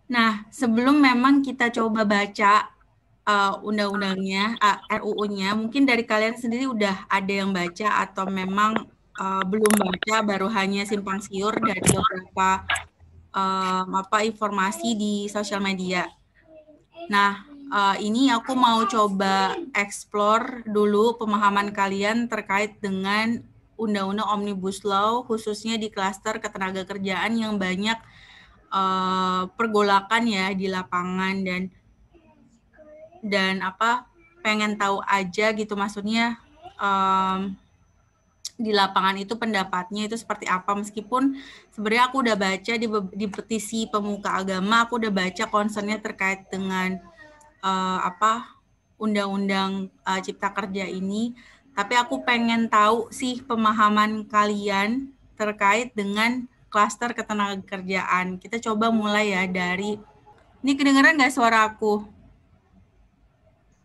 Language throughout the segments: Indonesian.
Nah, sebelum memang kita coba baca undang-undangnya, RUU-nya, mungkin dari kalian sendiri udah ada yang baca atau memang belum baca, baru hanya simpang siur dari beberapa informasi di sosial media. Nah, ini aku mau coba explore dulu pemahaman kalian terkait dengan Undang-Undang Omnibus Law, khususnya di klaster ketenagakerjaan yang banyak pergolakan ya di lapangan dan pengen tahu aja gitu maksudnya di lapangan itu pendapatnya itu seperti apa, meskipun sebenarnya aku udah baca di petisi pemuka agama, aku udah baca concernnya terkait dengan undang-undang cipta kerja ini, tapi aku pengen tahu sih pemahaman kalian terkait dengan klaster ketenagakerjaan. Kita coba mulai ya dari, ini kedengeran nggak suara aku?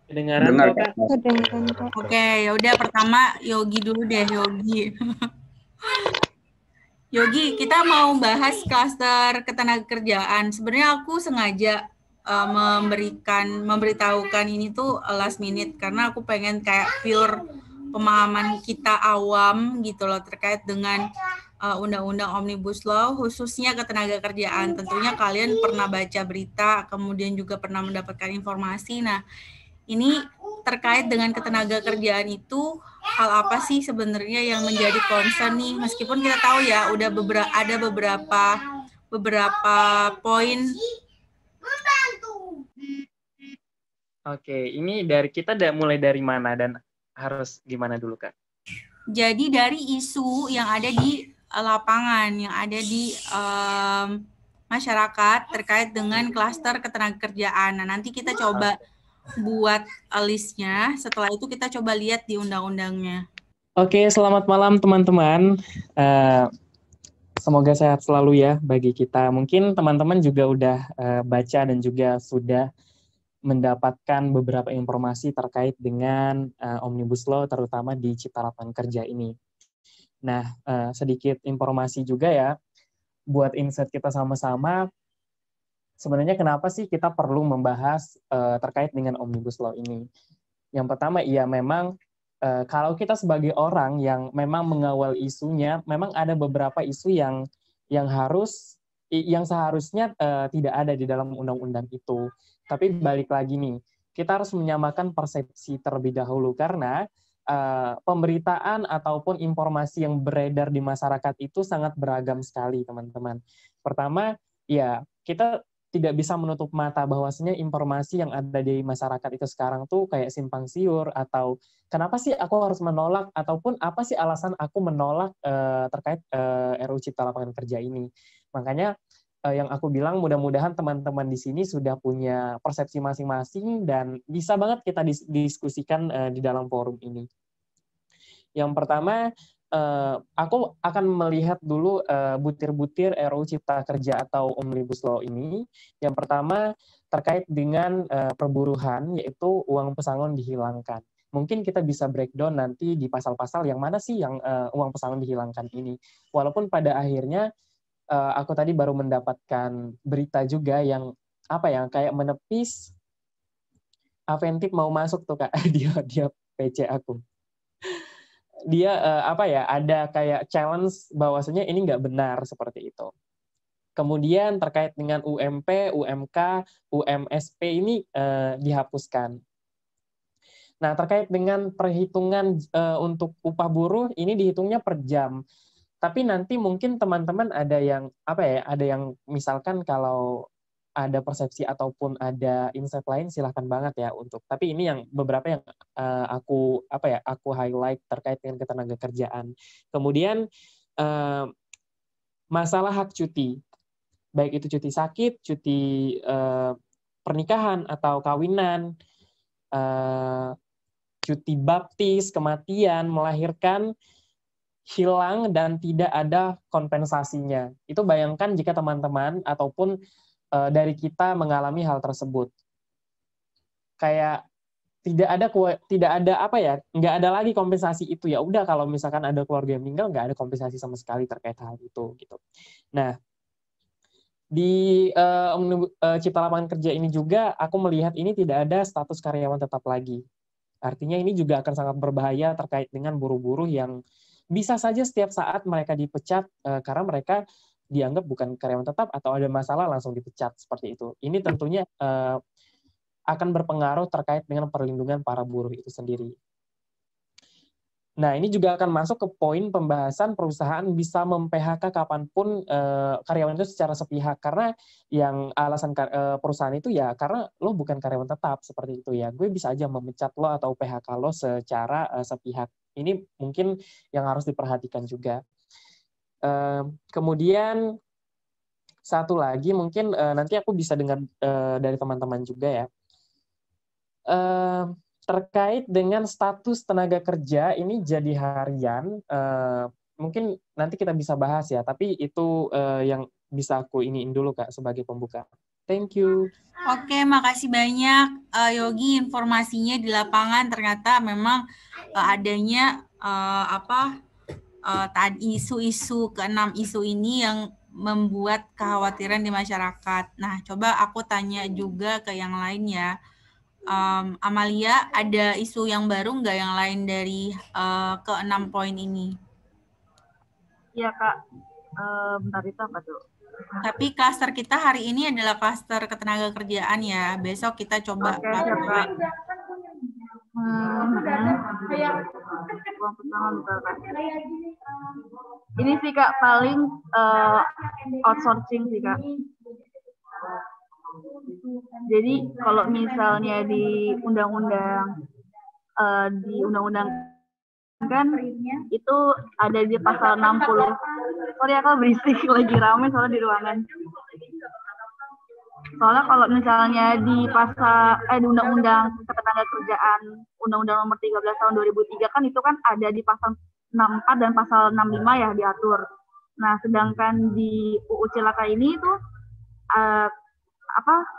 Kedengaran Dengar, kok, Kak. Kedengeran kok. Oke, ya udah pertama Yogi dulu deh, Yogi. Yogi, kita mau bahas klaster ketenagakerjaan. Sebenarnya aku sengaja memberitahukan ini tuh last minute karena aku pengen kayak pure pemahaman kita awam gitu loh terkait dengan undang-undang Omnibus Law khususnya ketenagakerjaan. Tentunya kalian pernah baca berita, kemudian juga pernah mendapatkan informasi. Nah, ini terkait dengan ketenagakerjaan itu, hal apa sih sebenarnya yang menjadi concern nih? Meskipun kita tahu ya udah ada beberapa poin. Oke, ini dari kita mulai dari mana dan harus gimana dulu, Kak? Jadi dari isu yang ada di lapangan, yang ada di masyarakat terkait dengan klaster ketenagakerjaan. Nah, nanti kita coba buat listnya. Setelah itu kita coba lihat di undang-undangnya. Oke, selamat malam teman-teman. Semoga sehat selalu ya bagi kita. Mungkin teman-teman juga udah baca dan juga sudah mendapatkan beberapa informasi terkait dengan Omnibus Law, terutama di Cipta Lapangan Kerja ini. Nah, sedikit informasi juga ya, buat insight kita sama-sama, sebenarnya kenapa sih kita perlu membahas terkait dengan Omnibus Law ini? Yang pertama, ya memang kalau kita sebagai orang yang memang mengawal isunya, memang ada beberapa isu yang seharusnya tidak ada di dalam undang-undang itu. Tapi balik lagi nih, kita harus menyamakan persepsi terlebih dahulu karena pemberitaan ataupun informasi yang beredar di masyarakat itu sangat beragam sekali, teman-teman. Pertama, ya kita tidak bisa menutup mata bahwasanya informasi yang ada di masyarakat itu sekarang tuh kayak simpang siur, atau kenapa sih aku harus menolak, ataupun apa sih alasan aku menolak terkait RUU Cipta Lapangan Kerja ini. Makanya yang aku bilang mudah-mudahan teman-teman di sini sudah punya persepsi masing-masing dan bisa banget kita diskusikan di dalam forum ini. Yang pertama, aku akan melihat dulu butir-butir RUU Cipta Kerja atau Omnibus Law ini. Yang pertama terkait dengan perburuhan, yaitu uang pesangon dihilangkan. Mungkin kita bisa breakdown nanti di pasal-pasal yang mana sih yang uang pesangon dihilangkan ini. Walaupun pada akhirnya aku tadi baru mendapatkan berita juga yang kayak menepis Aventif mau masuk tuh Kak, dia PC aku. Dia ada kayak challenge bahwasanya ini nggak benar seperti itu. Kemudian terkait dengan UMP, UMK, UMSP ini dihapuskan. Nah, terkait dengan perhitungan untuk upah buruh ini dihitungnya per jam. Tapi nanti mungkin teman-teman ada yang misalkan kalau ada persepsi ataupun ada insight lain silahkan banget ya untuk. Tapi ini yang beberapa yang aku highlight terkait dengan ketenagakerjaan. Kemudian masalah hak cuti, baik itu cuti sakit, cuti pernikahan atau kawinan, cuti baptis, kematian, melahirkan, hilang dan tidak ada kompensasinya. Itu bayangkan jika teman-teman ataupun dari kita mengalami hal tersebut. Kayak nggak ada lagi kompensasi itu. Ya udah, kalau misalkan ada keluarga yang meninggal, nggak ada kompensasi sama sekali terkait hal itu gitu. Nah, Di Cipta Lapangan Kerja ini juga aku melihat ini tidak ada status karyawan tetap lagi. Artinya ini juga akan sangat berbahaya terkait dengan buruh-buruh yang bisa saja setiap saat mereka dipecat karena mereka dianggap bukan karyawan tetap atau ada masalah langsung dipecat seperti itu. Ini tentunya akan berpengaruh terkait dengan perlindungan para buruh itu sendiri. Nah, ini juga akan masuk ke poin pembahasan perusahaan bisa mem-PHK kapanpun karyawan itu secara sepihak. Karena yang alasan perusahaan itu ya karena lo bukan karyawan tetap, seperti itu ya. Gue bisa aja memecat lo atau PHK lo secara sepihak. Ini mungkin yang harus diperhatikan juga. Kemudian, satu lagi mungkin nanti aku bisa dengar dari teman-teman juga ya. Terkait dengan status tenaga kerja ini jadi harian, mungkin nanti kita bisa bahas ya, tapi itu yang bisa aku iniin dulu Kak sebagai pembuka. Thank you. Oke, makasih banyak Yogi, informasinya di lapangan ternyata memang adanya isu-isu keenam isu ini yang membuat kekhawatiran di masyarakat. Nah, coba aku tanya juga ke yang lain ya. Amalia, ada isu yang baru nggak yang lain dari ke-6 poin ini? Iya Kak, bentar itu apa tuh? Tapi klaster kita hari ini adalah klaster ketenaga kerjaan ya. Besok kita coba. Oke, siap Kak. Ini sih Kak paling outsourcing sih Kak. Jadi kalau misalnya di undang-undang kan itu ada di pasal 60. Sorry ya Kak berisik, lagi rame soalnya di ruangan. Soalnya kalau misalnya di pasal di Undang-Undang Ketenagakerjaan Undang-Undang Nomor 13 Tahun 2003 kan itu kan ada di pasal 64 dan pasal 65 ya diatur. Nah, sedangkan di UU Cilaka ini itu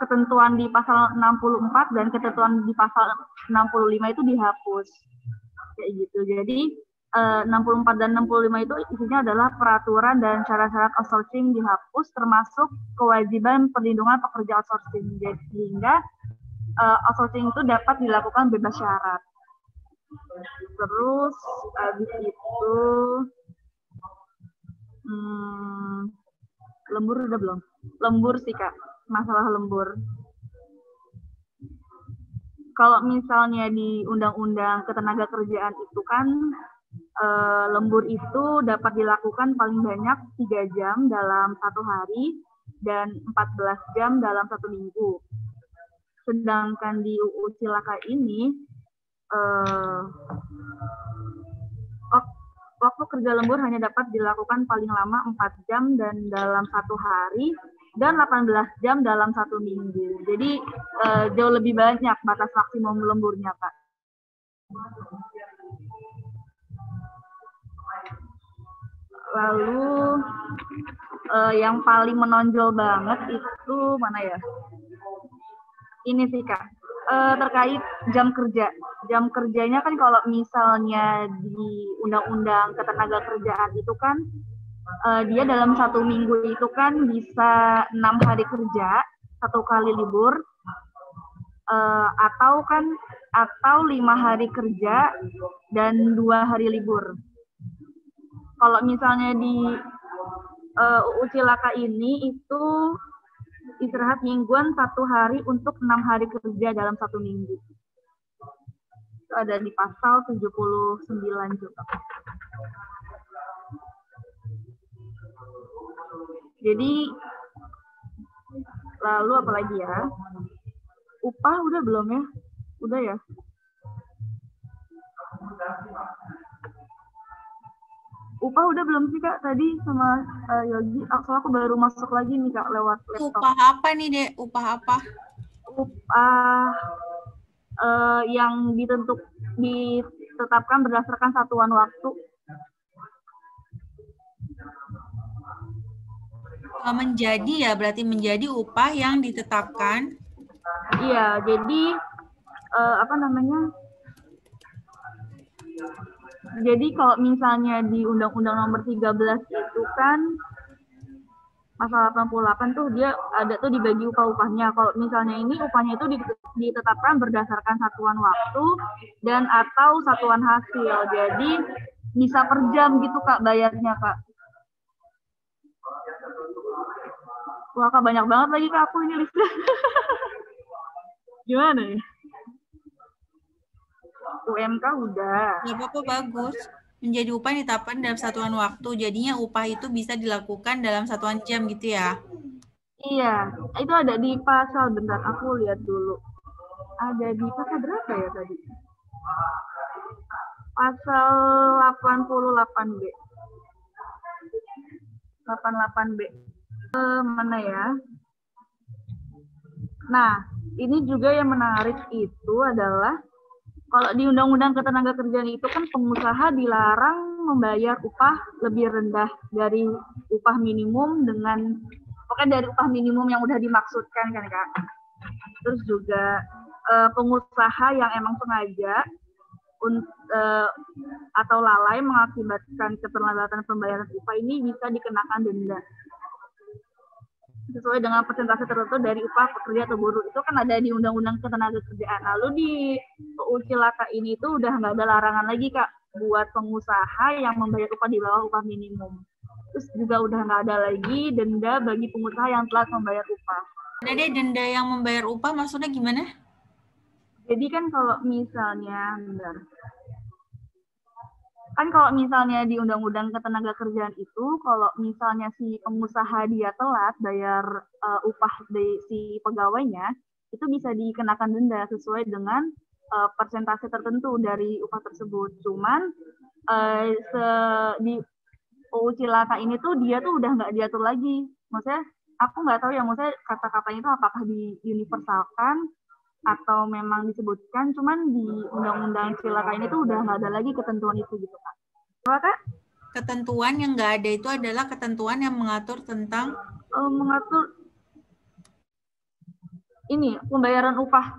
ketentuan di pasal 64 dan ketentuan di pasal 65 itu dihapus. Kayak gitu. Jadi 64 dan 65 itu isinya adalah peraturan dan syarat-syarat outsourcing dihapus, termasuk kewajiban perlindungan pekerja outsourcing. Sehingga outsourcing itu dapat dilakukan bebas syarat. Terus habis itu lembur udah belum? Lembur sih Kak, masalah lembur. Kalau misalnya di Undang-Undang Ketenagakerjaan itu kan lembur itu dapat dilakukan paling banyak 3 jam dalam 1 hari dan 14 jam dalam 1 minggu. Sedangkan di UU Cilaka ini waktu kerja lembur hanya dapat dilakukan paling lama 4 jam dan dalam 1 hari dan 18 jam dalam 1 minggu. Jadi jauh lebih banyak batas maksimum lemburnya, Pak. Lalu yang paling menonjol banget itu mana ya? Ini sih Kak, terkait jam kerja. Jam kerjanya kan kalau misalnya di Undang-Undang Ketenagakerjaan itu kan dia dalam 1 minggu itu kan bisa 6 hari kerja, 1 kali libur, atau 5 hari kerja dan 2 hari libur. Kalau misalnya di UU Cilaka ini itu istirahat mingguan 1 hari untuk 6 hari kerja dalam 1 minggu. Itu ada di pasal 79 juga. Jadi lalu apa lagi ya? Upah udah belum ya? Udah ya? Upah udah belum sih Kak tadi sama Yogi? Soalnya aku baru masuk lagi nih Kak lewat laptop. Upah apa nih Dek? Upah apa? Upah yang ditetapkan berdasarkan satuan waktu. Menjadi ya, berarti menjadi upah yang ditetapkan. Iya, jadi jadi kalau misalnya di Undang-Undang Nomor 13 itu kan pasal 88 tuh dia ada tuh dibagi upah-upahnya. Kalau misalnya ini upahnya itu ditetapkan berdasarkan satuan waktu dan atau satuan hasil. Jadi bisa per jam gitu Kak bayarnya Kak. Wah Kak banyak banget lagi Kak aku ini listnya. Gimana ya? UMK udah. Ya apa bagus. Menjadi upah yang ditetapkan dalam satuan waktu. Jadinya upah itu bisa dilakukan dalam satuan jam gitu ya? Iya, itu ada di pasal, bentar aku lihat dulu. Ada di pasal berapa ya tadi? Pasal 88B. 88B. Mana ya? Nah, ini juga yang menarik itu adalah kalau di Undang-Undang Ketenagakerjaan itu kan pengusaha dilarang membayar upah lebih rendah dari upah minimum dengan pokoknya dari upah minimum yang udah dimaksudkan kan Kak. Terus juga pengusaha yang emang sengaja atau lalai mengakibatkan keterlambatan pembayaran upah ini bisa dikenakan denda sesuai dengan persentase tertentu dari upah pekerja atau buruh. Itu kan ada di Undang-Undang Ketenagakerjaan. Lalu di UU Cilaka ini tuh udah nggak ada larangan lagi Kak buat pengusaha yang membayar upah di bawah upah minimum. Terus juga udah nggak ada lagi denda bagi pengusaha yang telat membayar upah. Ada deh denda yang membayar upah maksudnya gimana? Jadi kan kalau misalnya, kan kalau misalnya di Undang-Undang Ketenagakerjaan itu, kalau misalnya si pengusaha dia telat bayar upah dari si pegawainya, itu bisa dikenakan denda sesuai dengan persentase tertentu dari upah tersebut. Cuman di UU Cilaka ini tuh dia tuh udah nggak diatur lagi. Maksudnya aku nggak tahu ya, maksudnya kata-katanya itu apakah diuniversalkan atau memang disebutkan, cuman di Undang-Undang Cilaka ini tuh udah nggak ada lagi ketentuan itu gitu Kak. Apa Kak? Ketentuan yang nggak ada itu adalah ketentuan yang mengatur tentang mengatur ini pembayaran upah.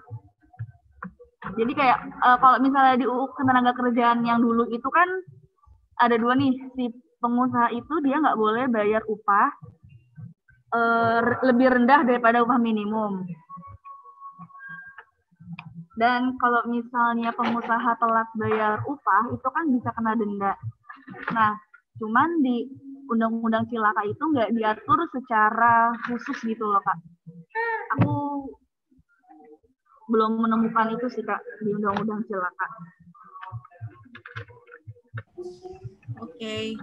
Jadi kayak kalau misalnya di UU Ketenagakerjaan yang dulu itu kan ada dua nih, si pengusaha itu dia nggak boleh bayar upah lebih rendah daripada upah minimum. Dan kalau misalnya pengusaha telat bayar upah, itu kan bisa kena denda. Nah, cuman di Undang-Undang Cilaka itu nggak diatur secara khusus gitu loh, Kak. Aku belum menemukan itu sih, Kak, di Undang-Undang Cilaka. Oke.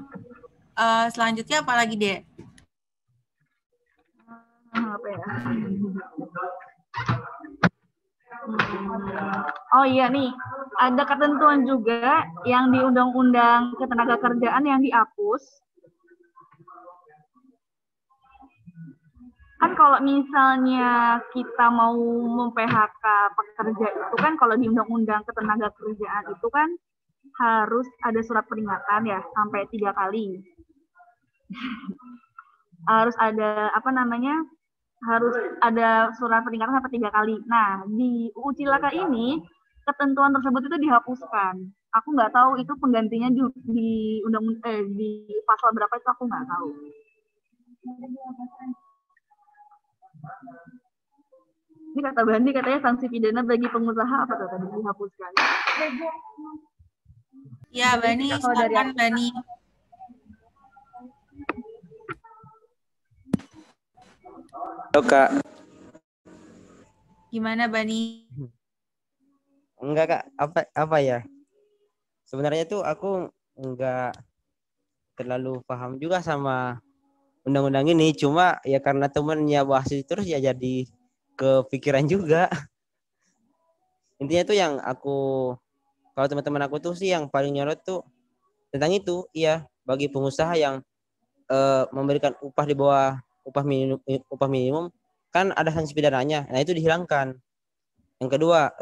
Selanjutnya apa lagi, Dek? Apa ya? Oh iya nih, ada ketentuan juga yang di Undang-Undang Ketenagakerjaan yang dihapus. Kan kalau misalnya kita mau mem-PHK pekerja itu kan kalau di Undang-Undang Ketenagakerjaan itu kan harus ada surat peringatan ya sampai 3 kali. Harus ada harus ada surat peringatan sampai 3 kali. Nah, di UU Cilaka ini ketentuan tersebut itu dihapuskan. Aku nggak tahu itu penggantinya di di pasal berapa itu aku nggak tahu. Ini kata Bandi katanya sanksi pidana bagi pengusaha apa tuh tadi dihapuskan. Ya, Bani, silakan Bani. Halo Kak. Gimana Bani? Enggak Kak, apa ya? Sebenarnya tuh aku enggak terlalu paham juga sama undang-undang ini, cuma ya karena temennya bahas itu terus ya jadi kepikiran juga. Intinya tuh yang kalau teman-teman aku tuh sih yang paling nyorot tuh tentang itu, iya, bagi pengusaha yang memberikan upah di bawah upah minimum kan ada sanksi pidananya. Nah, itu dihilangkan. Yang kedua,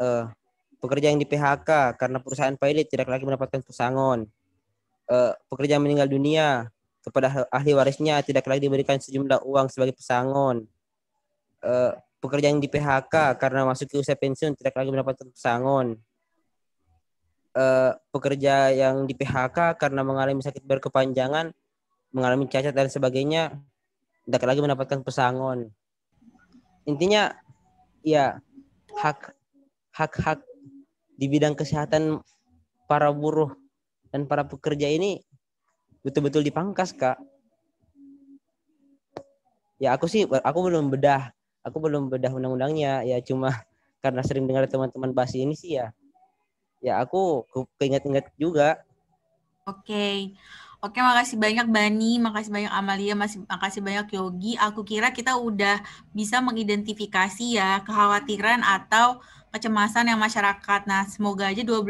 pekerja yang di PHK karena perusahaan pilot tidak lagi mendapatkan pesangon. Pekerja yang meninggal dunia kepada ahli warisnya tidak lagi diberikan sejumlah uang sebagai pesangon. Pekerja yang di PHK karena masuk ke usia pensiun tidak lagi mendapatkan pesangon. Pekerja yang di PHK karena mengalami sakit berkepanjangan, mengalami cacat dan sebagainya, tidak lagi mendapatkan pesangon. Intinya ya hak di bidang kesehatan para buruh dan para pekerja ini betul-betul dipangkas, Kak. Ya aku belum bedah undang-undangnya, ya cuma karena sering dengar teman-teman bahas ini sih ya aku keinget-inget juga. Oke, makasih banyak Bani, makasih banyak Amalia, makasih banyak Yogi. Aku kira kita udah bisa mengidentifikasi ya kekhawatiran atau kecemasan yang masyarakat. Nah, semoga aja 12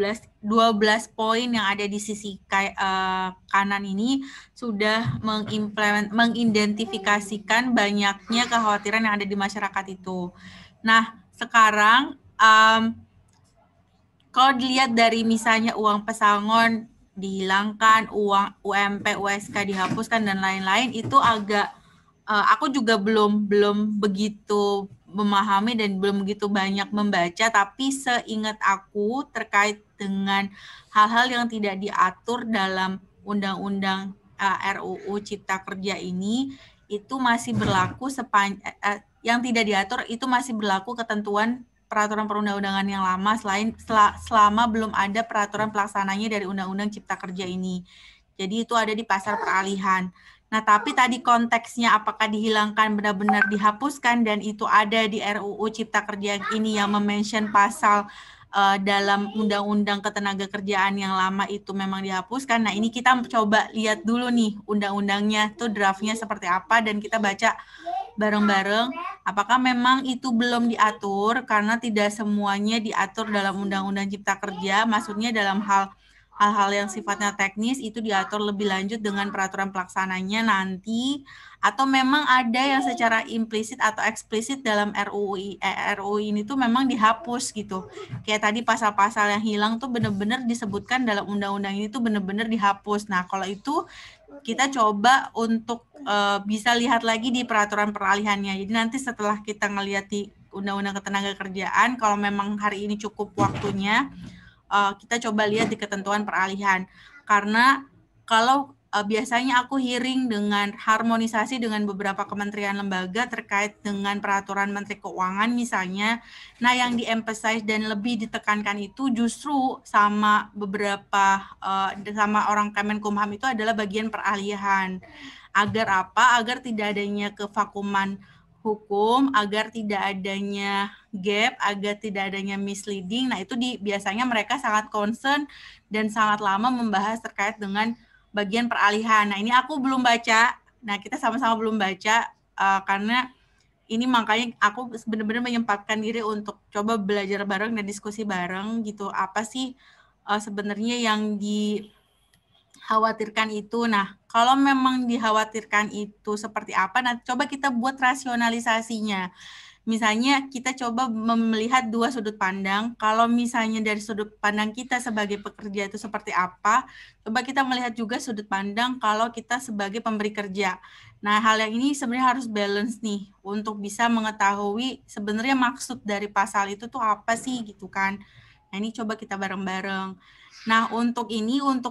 poin yang ada di sisi kanan ini sudah mengidentifikasikan banyaknya kekhawatiran yang ada di masyarakat itu. Nah, sekarang kalau dilihat dari misalnya uang pesangon dihilangkan, uang UMP, USK dihapuskan dan lain-lain, itu agak aku juga belum begitu memahami dan belum begitu banyak membaca, tapi seingat aku terkait dengan hal-hal yang tidak diatur dalam undang-undang RUU Cipta Kerja ini itu masih berlaku yang tidak diatur itu masih berlaku ketentuan peraturan perundang-undangan yang lama selama belum ada peraturan pelaksananya dari Undang-Undang Cipta Kerja ini. Jadi itu ada di pasal peralihan. Nah, tapi tadi konteksnya apakah dihilangkan benar-benar dihapuskan dan itu ada di RUU Cipta Kerja ini yang mention pasal dalam Undang-Undang Ketenagakerjaan yang lama itu memang dihapuskan. Nah, ini kita coba lihat dulu nih undang-undangnya tuh draftnya seperti apa dan kita baca bareng-bareng apakah memang itu belum diatur karena tidak semuanya diatur dalam Undang-Undang Cipta Kerja, maksudnya dalam hal-hal yang sifatnya teknis itu diatur lebih lanjut dengan peraturan pelaksananya nanti, atau memang ada yang secara implisit atau eksplisit dalam RUU ini tuh memang dihapus gitu. Kayak tadi pasal-pasal yang hilang tuh benar-benar disebutkan dalam undang-undang ini tuh benar-benar dihapus. Nah, kalau itu kita coba untuk bisa lihat lagi di peraturan peralihannya. Jadi nanti setelah kita ngelihat di Undang-Undang Ketenagakerjaan, kalau memang hari ini cukup waktunya, kita coba lihat di ketentuan peralihan. Karena kalau biasanya aku hearing dengan harmonisasi dengan beberapa kementerian lembaga terkait dengan peraturan Menteri Keuangan misalnya, nah yang di-emphasize dan lebih ditekankan itu justru sama beberapa sama orang Kemenkumham itu adalah bagian peralihan. Agar apa? Agar tidak adanya kevakuman hukum, agar tidak adanya gap, agar tidak adanya misleading. Nah, itu biasanya mereka sangat concern dan sangat lama membahas terkait dengan bagian peralihan. Nah, ini aku belum baca. Nah, kita sama-sama belum baca karena ini makanya aku benar-benar menyempatkan diri untuk coba belajar bareng dan diskusi bareng gitu. Apa sih sebenarnya yang dikhawatirkan itu? Nah, kalau memang dikhawatirkan itu seperti apa? Nah, coba kita buat rasionalisasinya. Misalnya kita coba melihat dua sudut pandang. Kalau misalnya dari sudut pandang kita sebagai pekerja itu seperti apa, coba kita melihat juga sudut pandang kalau kita sebagai pemberi kerja. Nah, hal yang ini sebenarnya harus balance nih untuk bisa mengetahui sebenarnya maksud dari pasal itu tuh apa sih gitu kan. Nah, ini coba kita bareng-bareng. Nah, untuk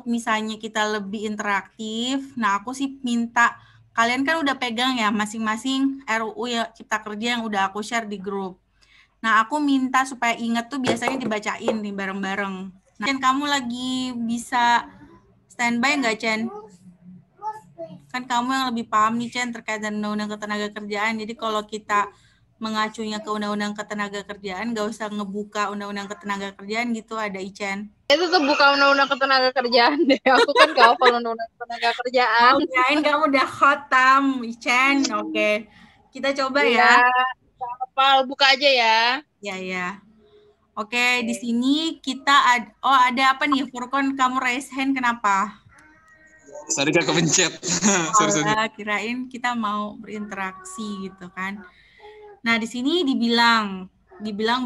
misalnya kita lebih interaktif, nah aku sih minta kalian kan udah pegang ya masing-masing RUU ya Cipta Kerja yang udah aku share di grup. Nah, aku minta supaya ingat tuh biasanya dibacain nih bareng-bareng. Nah, Chen, kamu lagi bisa standby nggak, Chen? Kan kamu yang lebih paham nih, Chen, terkait dengan Undang-Undang Ketenagakerjaan. Jadi kalau kita mengacunya ke Undang-Undang Ketenagakerjaan, nggak usah ngebuka Undang-Undang Ketenagakerjaan gitu, ada Ichen. Itu tuh buka Undang-Undang Ketenagakerjaan deh. Aku kan gak hafal Undang-Undang Ketenagakerjaan. Oh, kirain kamu udah khotam, Ichen. Oke. Kita coba ya. Hafal, buka aja ya. Ya. Oke, di sini kita ada apa nih? Furkon, kamu raise hand kenapa? Sorry Kak, kepencet. Sorry. Kirain kita mau berinteraksi gitu kan. Nah, di sini dibilang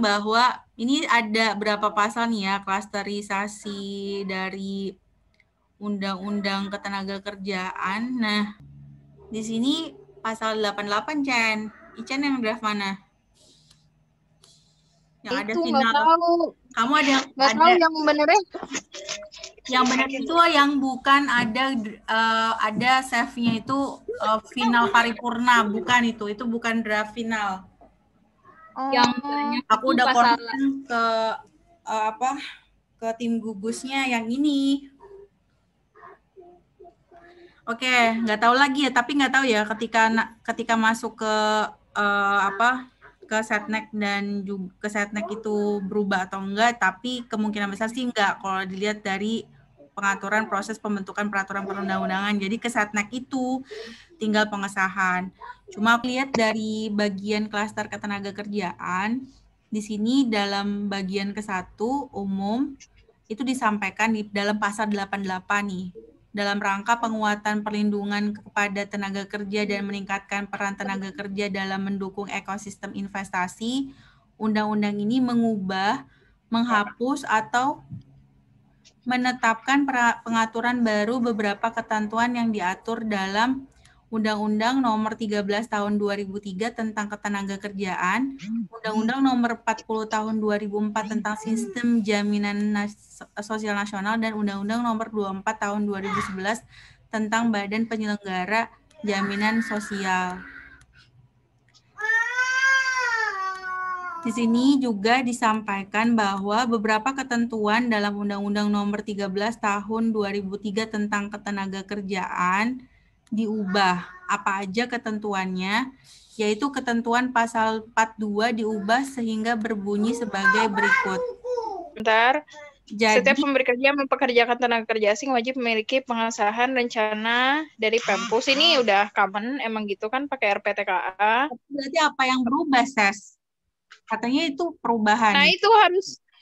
bahwa ini ada berapa pasal nih ya klasterisasi dari Undang-Undang Ketenagakerjaan. Nah, di sini pasal 88, Chen. Ichen yang draft mana? Yang itu ada final. Tahu. Kamu ada tahu yang benernya. Yang benar itu yang bukan ada save-nya itu final paripurna, bukan itu. Itu bukan draft final. Yang aku udah konsen ke ke tim gugusnya yang ini. Oke, nggak tahu lagi ya, tapi nggak tahu ya ketika masuk ke ke Setnek dan juga ke Setnek itu berubah atau enggak, tapi kemungkinan besar sih enggak kalau dilihat dari pengaturan proses pembentukan peraturan perundang-undangan. Jadi ke Setnek itu tinggal pengesahan. Cuma lihat dari bagian klaster ketenaga kerjaan, di sini dalam bagian ke-1 umum itu disampaikan di dalam pasal 88 nih. Dalam rangka penguatan perlindungan kepada tenaga kerja dan meningkatkan peran tenaga kerja dalam mendukung ekosistem investasi, undang-undang ini mengubah, menghapus, atau menetapkan pengaturan baru beberapa ketentuan yang diatur dalam Undang-Undang Nomor 13 Tahun 2003 tentang Ketenagakerjaan, Undang-Undang Nomor 40 Tahun 2004 tentang Sistem Jaminan Sosial Nasional, dan Undang-Undang Nomor 24 Tahun 2011 tentang Badan Penyelenggara Jaminan Sosial. Di sini juga disampaikan bahwa beberapa ketentuan dalam Undang-Undang Nomor 13 Tahun 2003 tentang Ketenagakerjaan diubah. Apa aja ketentuannya? Yaitu ketentuan pasal 42 diubah sehingga berbunyi sebagai berikut. Bentar. Jadi, setiap pemberi kerja mempekerjakan tenaga kerja asing wajib memiliki pengesahan rencana dari Pempus. Ini udah common, emang gitu kan pakai RPTKA. Berarti apa yang berubah, Ses? Katanya itu perubahan. Nah, itu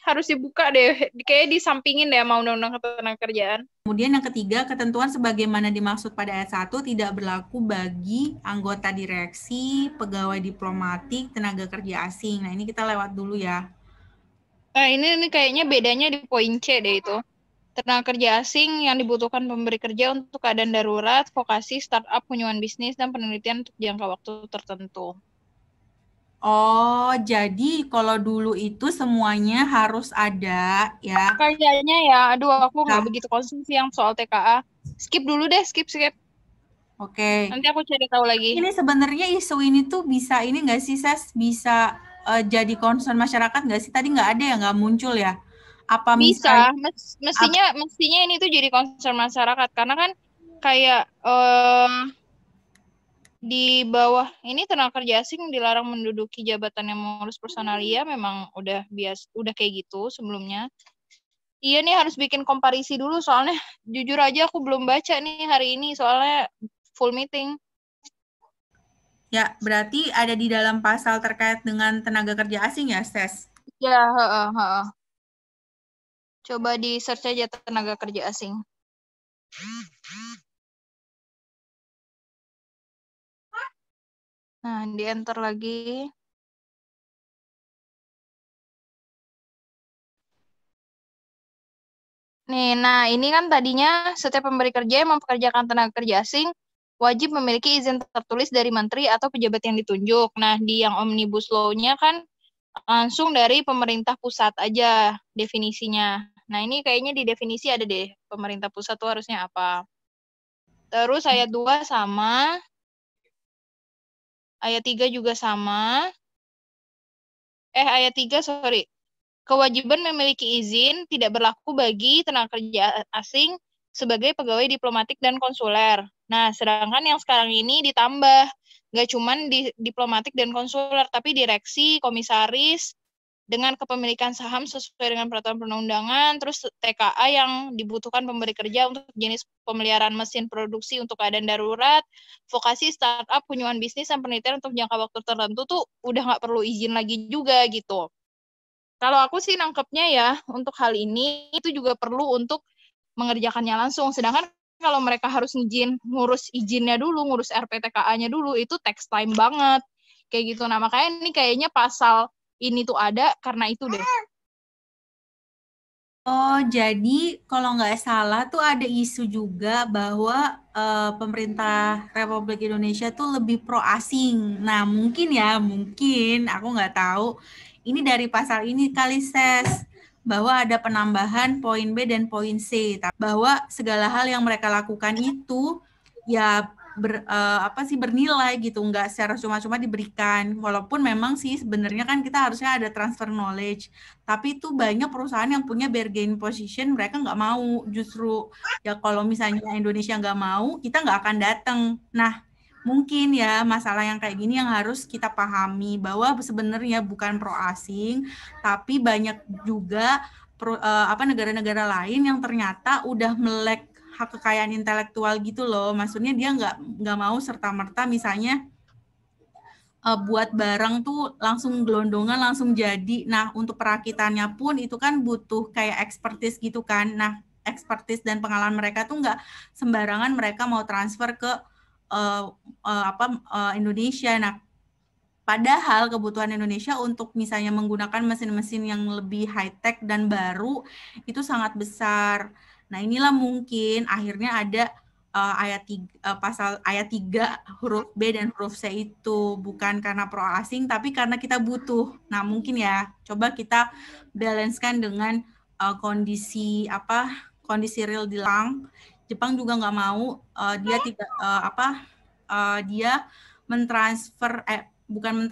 harus dibuka deh, kayak disampingin deh sama Undang-Undang Ketenagakerjaan. Kemudian yang ketiga, ketentuan sebagaimana dimaksud pada ayat 1 tidak berlaku bagi anggota direksi, pegawai diplomatik, tenaga kerja asing. Nah, ini kita lewat dulu ya. Nah, ini kayaknya bedanya di poin C deh itu. Tenaga kerja asing yang dibutuhkan pemberi kerja untuk keadaan darurat, vokasi, startup, kunjungan bisnis, dan penelitian untuk jangka waktu tertentu. Oh, jadi kalau dulu itu semuanya harus ada ya. Kayaknya ya, aduh aku nggak begitu konsen sih yang soal TKA. Skip dulu deh, skip. Oke. Nanti aku cari tahu lagi. Ini sebenarnya isu ini tuh bisa ini nggak sih, Ses? Bisa jadi concern masyarakat nggak sih? Tadi nggak ada yang nggak muncul ya? Apa bisa? Mestinya ini tuh jadi concern masyarakat karena kan kayak di bawah ini tenaga kerja asing dilarang menduduki jabatan yang mengurus personalia, memang udah kayak gitu sebelumnya. Iya nih harus bikin komparisi dulu soalnya jujur aja aku belum baca nih hari ini soalnya full meeting. Ya, berarti ada di dalam pasal terkait dengan tenaga kerja asing ya, Ses? Ya, coba di search aja tenaga kerja asing. Nah, di enter lagi. Nih, nah ini kan tadinya setiap pemberi kerja yang mempekerjakan tenaga kerja asing wajib memiliki izin tertulis dari menteri atau pejabat yang ditunjuk. Nah, di yang Omnibus Law-nya kan langsung dari pemerintah pusat aja definisinya. Nah, ini kayaknya di definisi ada deh pemerintah pusat tuh harusnya apa. Terus ayat 2 sama. Ayat 3 juga sama. Ayat 3, sorry. Kewajiban memiliki izin tidak berlaku bagi tenaga kerja asing sebagai pegawai diplomatik dan konsuler. Nah, sedangkan yang sekarang ini ditambah. Nggak cuman di diplomatik dan konsuler, tapi direksi, komisaris, dengan kepemilikan saham sesuai dengan peraturan perundang-undangan, terus TKA yang dibutuhkan pemberi kerja untuk jenis pemeliharaan mesin produksi untuk keadaan darurat, vokasi, startup, kunjungan bisnis, dan penelitian untuk jangka waktu tertentu tuh udah nggak perlu izin lagi juga gitu. Kalau aku sih nangkepnya ya, untuk hal ini itu juga perlu untuk mengerjakannya langsung. Sedangkan kalau mereka harus ngurus izinnya dulu, ngurus RPTKA-nya dulu, itu takes time banget. Kayak gitu. Nah, makanya ini kayaknya pasal ini tuh ada karena itu deh. Oh, jadi kalau nggak salah tuh ada isu juga bahwa pemerintah Republik Indonesia tuh lebih pro asing. Nah, mungkin aku nggak tahu. Ini dari pasal ini kali, Ses. bahwa ada penambahan poin B dan poin C, bahwa segala hal yang mereka lakukan itu ya bernilai gitu, nggak secara cuma-cuma diberikan. Walaupun memang sih sebenarnya kan kita harusnya ada transfer knowledge, tapi itu banyak perusahaan yang punya bargain position, mereka nggak mau. Justru ya kalau misalnya Indonesia nggak mau, kita nggak akan datang. Nah, mungkin ya masalah yang kayak gini yang harus kita pahami, bahwa sebenarnya bukan pro asing, tapi banyak juga negara-negara lain yang ternyata udah melek hak kekayaan intelektual gitu loh. Maksudnya dia nggak mau serta-merta misalnya buat barang tuh langsung gelondongan, langsung jadi. Nah, untuk perakitannya pun itu kan butuh kayak expertise gitu kan. Nah, expertise dan pengalaman mereka tuh nggak sembarangan mereka mau transfer ke Indonesia. Nah, padahal kebutuhan Indonesia untuk misalnya menggunakan mesin-mesin yang lebih high-tech dan baru itu sangat besar. Nah, inilah mungkin akhirnya ada pasal ayat 3 huruf B dan huruf C itu bukan karena pro asing tapi karena kita butuh. Nah, mungkin ya coba kita balancekan dengan kondisi real di Jepang juga nggak mau dia tidak dia mentransfer bukan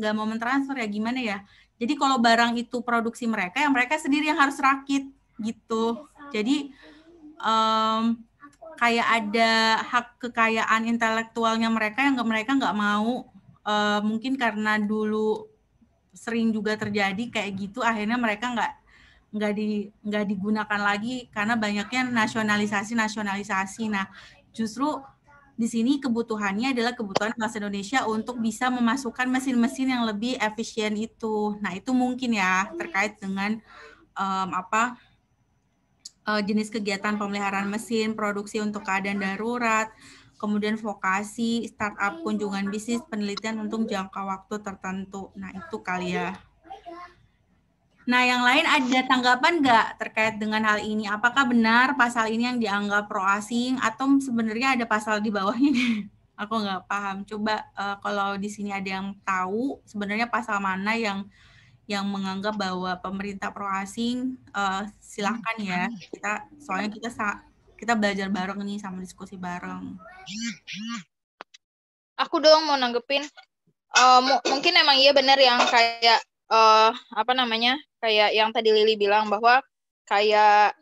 nggak mau mentransfer ya gimana ya. Jadi kalau barang itu produksi mereka, ya mereka sendiri yang harus rakit gitu. Jadi kayak ada hak kekayaan intelektualnya mereka yang mereka nggak mau. Mungkin karena dulu sering juga terjadi kayak gitu, akhirnya mereka nggak digunakan lagi karena banyaknya nasionalisasi. Nah, justru di sini kebutuhannya adalah kebutuhan bangsa Indonesia untuk bisa memasukkan mesin-mesin yang lebih efisien itu. Nah, itu mungkin ya terkait dengan jenis kegiatan pemeliharaan mesin, produksi untuk keadaan darurat, kemudian vokasi, startup, kunjungan bisnis, penelitian untuk jangka waktu tertentu. Nah, itu kali ya. Nah, yang lain ada tanggapan nggak terkait dengan hal ini? Apakah benar pasal ini yang dianggap pro asing atau sebenarnya ada pasal di bawahnya? Aku nggak paham. Coba kalau di sini ada yang tahu sebenarnya pasal mana yang menganggap bahwa pemerintah pro asing, silahkan ya. Soalnya kita belajar bareng nih sama diskusi bareng. Aku dong mau nanggepin. Mungkin emang iya benar yang kayak kayak yang tadi Lili bilang bahwa kayak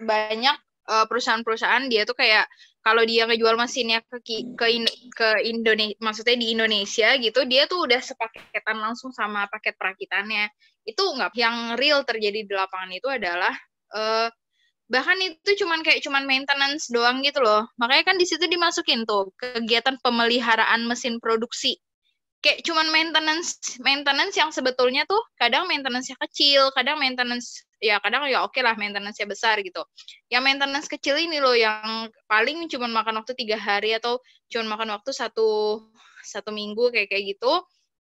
banyak perusahaan-perusahaan dia tuh kayak kalau dia ngejual mesinnya ke Indonesia, maksudnya di Indonesia gitu, dia tuh udah sepaketan langsung sama paket perakitannya. Itu nggak, yang real terjadi di lapangan itu adalah bahkan itu cuman maintenance doang gitu loh. Makanya kan di situ dimasukin tuh kegiatan pemeliharaan mesin produksi. Kayak cuman maintenance yang sebetulnya tuh kadang maintenance-nya kecil, kadang oke lah maintenance-nya besar gitu. Yang maintenance kecil ini loh yang paling cuman makan waktu 3 hari atau cuman makan waktu satu minggu kayak gitu.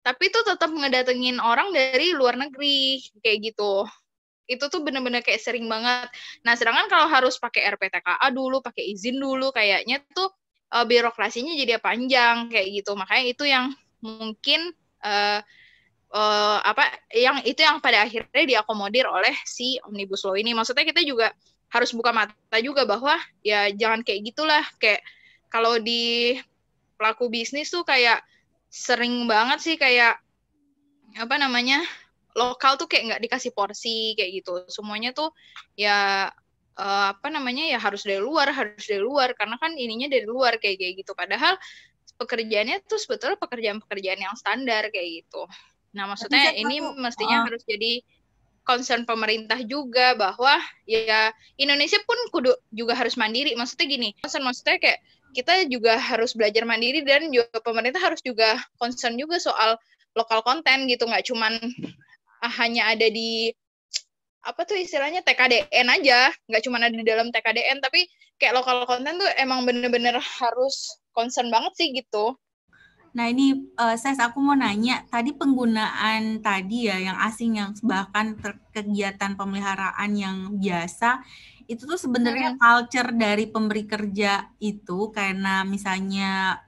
Tapi itu tetap ngedatengin orang dari luar negeri kayak gitu. Itu tuh bener-bener kayak sering banget. Nah, sedangkan kalau harus pakai RPTKA dulu, pakai izin dulu, kayaknya tuh birokrasinya jadi panjang kayak gitu. Makanya itu yang mungkin yang pada akhirnya diakomodir oleh si Omnibus Law ini. Maksudnya kita juga harus buka mata juga bahwa ya jangan kayak gitulah. Kayak kalau di pelaku bisnis tuh kayak sering banget sih kayak lokal tuh kayak nggak dikasih porsi kayak gitu. Semuanya tuh ya harus dari luar karena kan ininya dari luar kayak gitu. Padahal pekerjaannya tuh sebetulnya pekerjaan yang standar kayak gitu. Nah, maksudnya ini mestinya harus jadi concern pemerintah juga bahwa ya Indonesia pun kudu juga harus mandiri. Maksudnya gini, maksudnya kayak kita juga harus belajar mandiri dan juga pemerintah harus juga concern juga soal lokal konten gitu, nggak cuman hanya ada di istilahnya TKDN aja, nggak cuma ada di dalam TKDN, tapi kayak lokal konten tuh emang bener-bener harus concern banget sih gitu. Nah ini aku mau nanya, tadi penggunaan tadi ya yang asing yang bahkan kegiatan pemeliharaan yang biasa, itu tuh sebenarnya culture dari pemberi kerja itu karena misalnya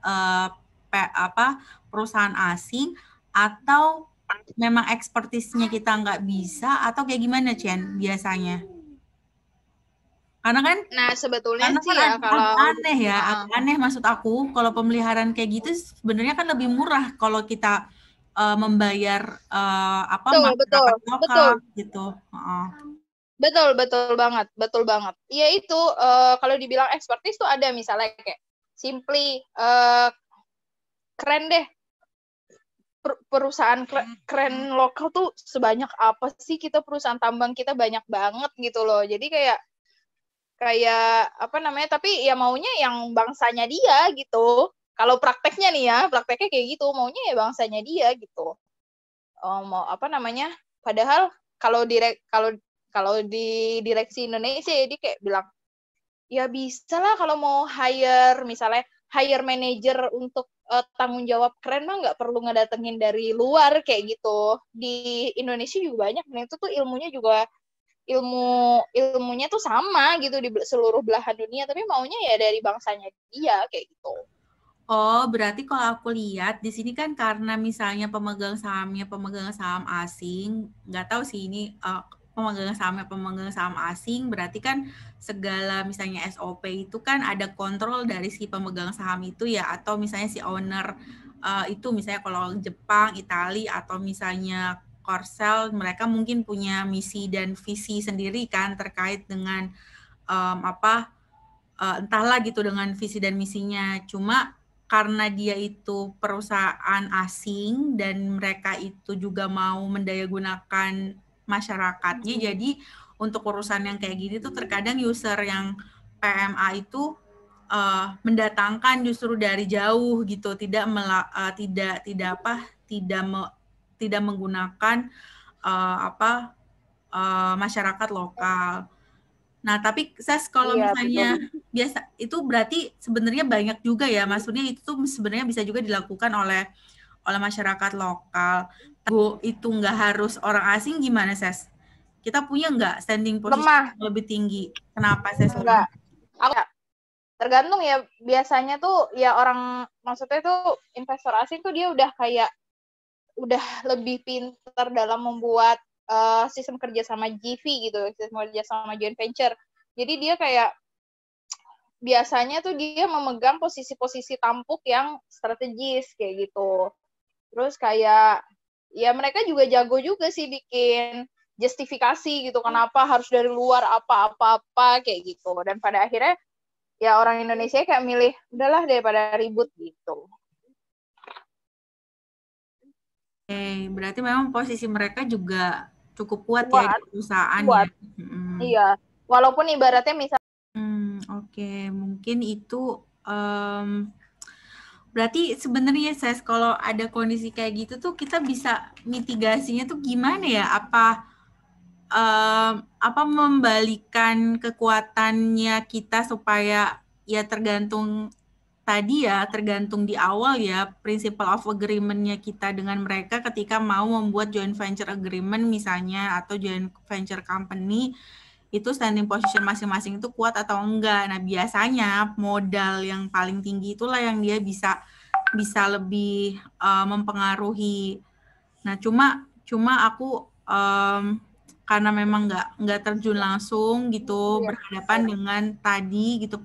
perusahaan asing atau memang ekspertisnya kita nggak bisa atau kayak gimana, Chen, biasanya? Karena kan sebetulnya sih kan ya kalau aneh ya, aneh maksud aku kalau pemeliharaan kayak gitu sebenarnya kan lebih murah kalau kita membayar masyarakat lokal gitu. Betul banget. Iya itu kalau dibilang ekspertis tuh ada misalnya kayak simply keren deh. Perusahaan keren lokal tuh sebanyak apa sih, kita perusahaan tambang kita banyak banget gitu loh. Jadi kayak apa namanya, tapi ya maunya yang bangsanya dia gitu. Kalau prakteknya nih ya, prakteknya kayak gitu, maunya ya bangsanya dia gitu. Mau apa namanya? Padahal kalau di direksi Indonesia ya dia kayak bilang ya bisa lah kalau mau misalnya hire manager untuk tanggung jawab keren mah nggak perlu ngedatengin dari luar kayak gitu. Di Indonesia juga banyak, dan itu tuh ilmunya tuh sama gitu di seluruh belahan dunia, tapi maunya ya dari bangsanya dia kayak gitu. Oh, berarti kalau aku lihat di sini kan karena misalnya pemegang saham asing, nggak tahu sih ini pemegang saham asing, berarti kan segala misalnya SOP itu kan ada kontrol dari si pemegang saham itu ya, atau misalnya si owner itu misalnya kalau Jepang, Italia, atau misalnya Korsel, mereka mungkin punya misi dan visi sendiri kan terkait dengan entahlah gitu dengan visi dan misinya. Cuma karena dia itu perusahaan asing dan mereka itu juga mau mendayagunakan masyarakatnya, jadi untuk urusan yang kayak gini tuh terkadang user yang PMA itu mendatangkan justru dari jauh gitu, tidak menggunakan masyarakat lokal. Nah, tapi kalau misalnya biasa itu berarti sebenarnya banyak juga ya, maksudnya itu tuh sebenarnya bisa juga dilakukan oleh masyarakat lokal. Itu nggak harus orang asing, gimana, Ses? Kita punya nggak standing position lebih tinggi? Kenapa, Ses? Enggak. Tergantung ya, biasanya tuh ya orang, maksudnya tuh investor asing tuh dia udah lebih pintar dalam membuat sistem kerja sama GV gitu, sistem kerja sama joint venture. Jadi dia kayak biasanya tuh dia memegang posisi-posisi tampuk yang strategis kayak gitu. Terus kayak ya mereka juga jago juga sih bikin justifikasi gitu, kenapa harus dari luar apa-apa kayak gitu. Dan pada akhirnya ya orang Indonesia kayak milih udahlah daripada ribut gitu. Berarti memang posisi mereka juga cukup kuat ya di perusahaan ya. Iya, walaupun ibaratnya misalnya mungkin itu berarti sebenarnya Ses, kalau ada kondisi kayak gitu tuh kita bisa mitigasinya tuh gimana ya? Apa membalikan kekuatannya kita supaya ya tergantung di awal ya, principle of agreement-nya kita dengan mereka ketika mau membuat joint venture agreement misalnya, atau joint venture company, itu standing position masing-masing itu kuat atau enggak. Nah, biasanya modal yang paling tinggi itulah yang dia bisa lebih mempengaruhi. Nah, cuma aku karena memang nggak terjun langsung gitu berhadapan dengan tadi gitu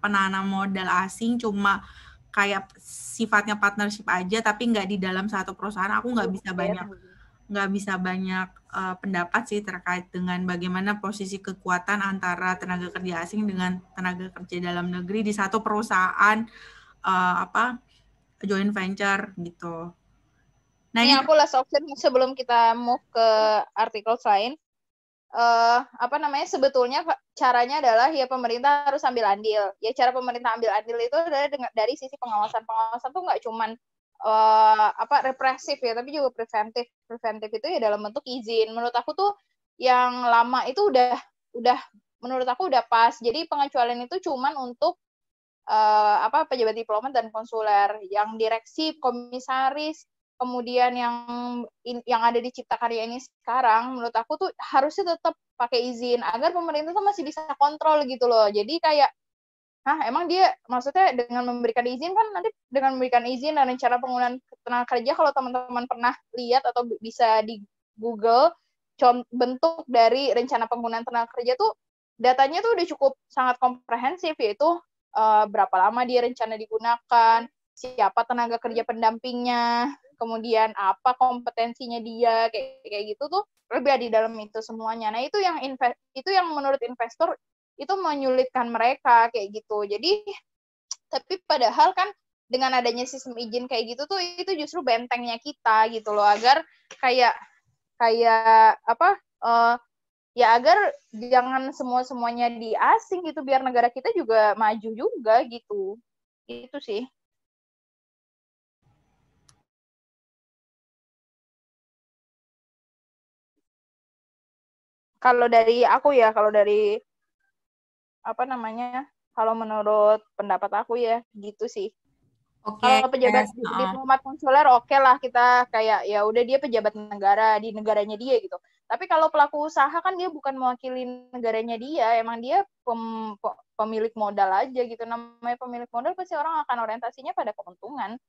penanam modal asing, cuma kayak sifatnya partnership aja tapi nggak di dalam satu perusahaan, aku nggak bisa banyak pendapat sih terkait dengan bagaimana posisi kekuatan antara tenaga kerja asing dengan tenaga kerja dalam negeri di satu perusahaan joint venture gitu. Nah, ini aku last option sebelum kita move ke artikel lain. Sebetulnya caranya adalah ya pemerintah harus ambil andil. Ya cara pemerintah ambil andil itu adalah dari sisi pengawasan. Pengawasan tuh nggak cuman represif ya, tapi juga preventif. Preventif itu ya dalam bentuk izin. Menurut aku tuh yang lama itu udah menurut aku udah pas. Jadi pengecualian itu cuman untuk pejabat diplomat dan konsuler, yang direksi, komisaris, kemudian yang ada di Cipta Karya ini sekarang, menurut aku tuh harusnya tetap pakai izin agar pemerintah tuh masih bisa kontrol gitu loh. Jadi kayak emang dia maksudnya dengan memberikan izin kan nanti dengan memberikan izin dan rencana penggunaan tenaga kerja, kalau teman-teman pernah lihat atau bisa di Google bentuk dari rencana penggunaan tenaga kerja tuh datanya tuh udah cukup sangat komprehensif, yaitu berapa lama dia rencana digunakan, siapa tenaga kerja pendampingnya, kemudian apa kompetensinya dia, kayak gitu tuh lebih ada di dalam itu semuanya. Nah itu yang menurut investor itu menyulitkan mereka kayak gitu. Jadi tapi padahal kan dengan adanya sistem izin kayak gitu tuh itu justru bentengnya kita gitu loh, agar kayak apa ya agar jangan semuanya di asing gitu, biar negara kita juga maju juga gitu. Itu sih. Kalau dari aku ya, kalau dari apa namanya, kalau menurut pendapat aku ya gitu sih. Kalau pejabat diplomat konsuler oke lah, kita kayak ya udah dia pejabat negara di negaranya dia gitu. Tapi kalau pelaku usaha kan dia bukan mewakili negaranya dia, emang dia pemilik modal aja gitu. Namanya pemilik modal pasti orang akan orientasinya pada keuntungan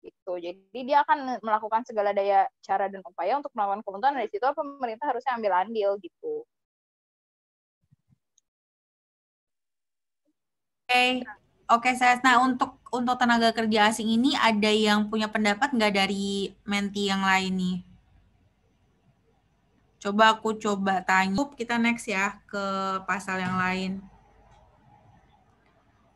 gitu. Jadi dia akan melakukan segala daya cara dan upaya untuk melakukan keuntungan, dari situ pemerintah harusnya ambil andil gitu. Oke, saya. Nah, untuk tenaga kerja asing ini ada yang punya pendapat nggak dari menti yang lain nih? Coba aku tanya. Kita next ya ke pasal yang lain.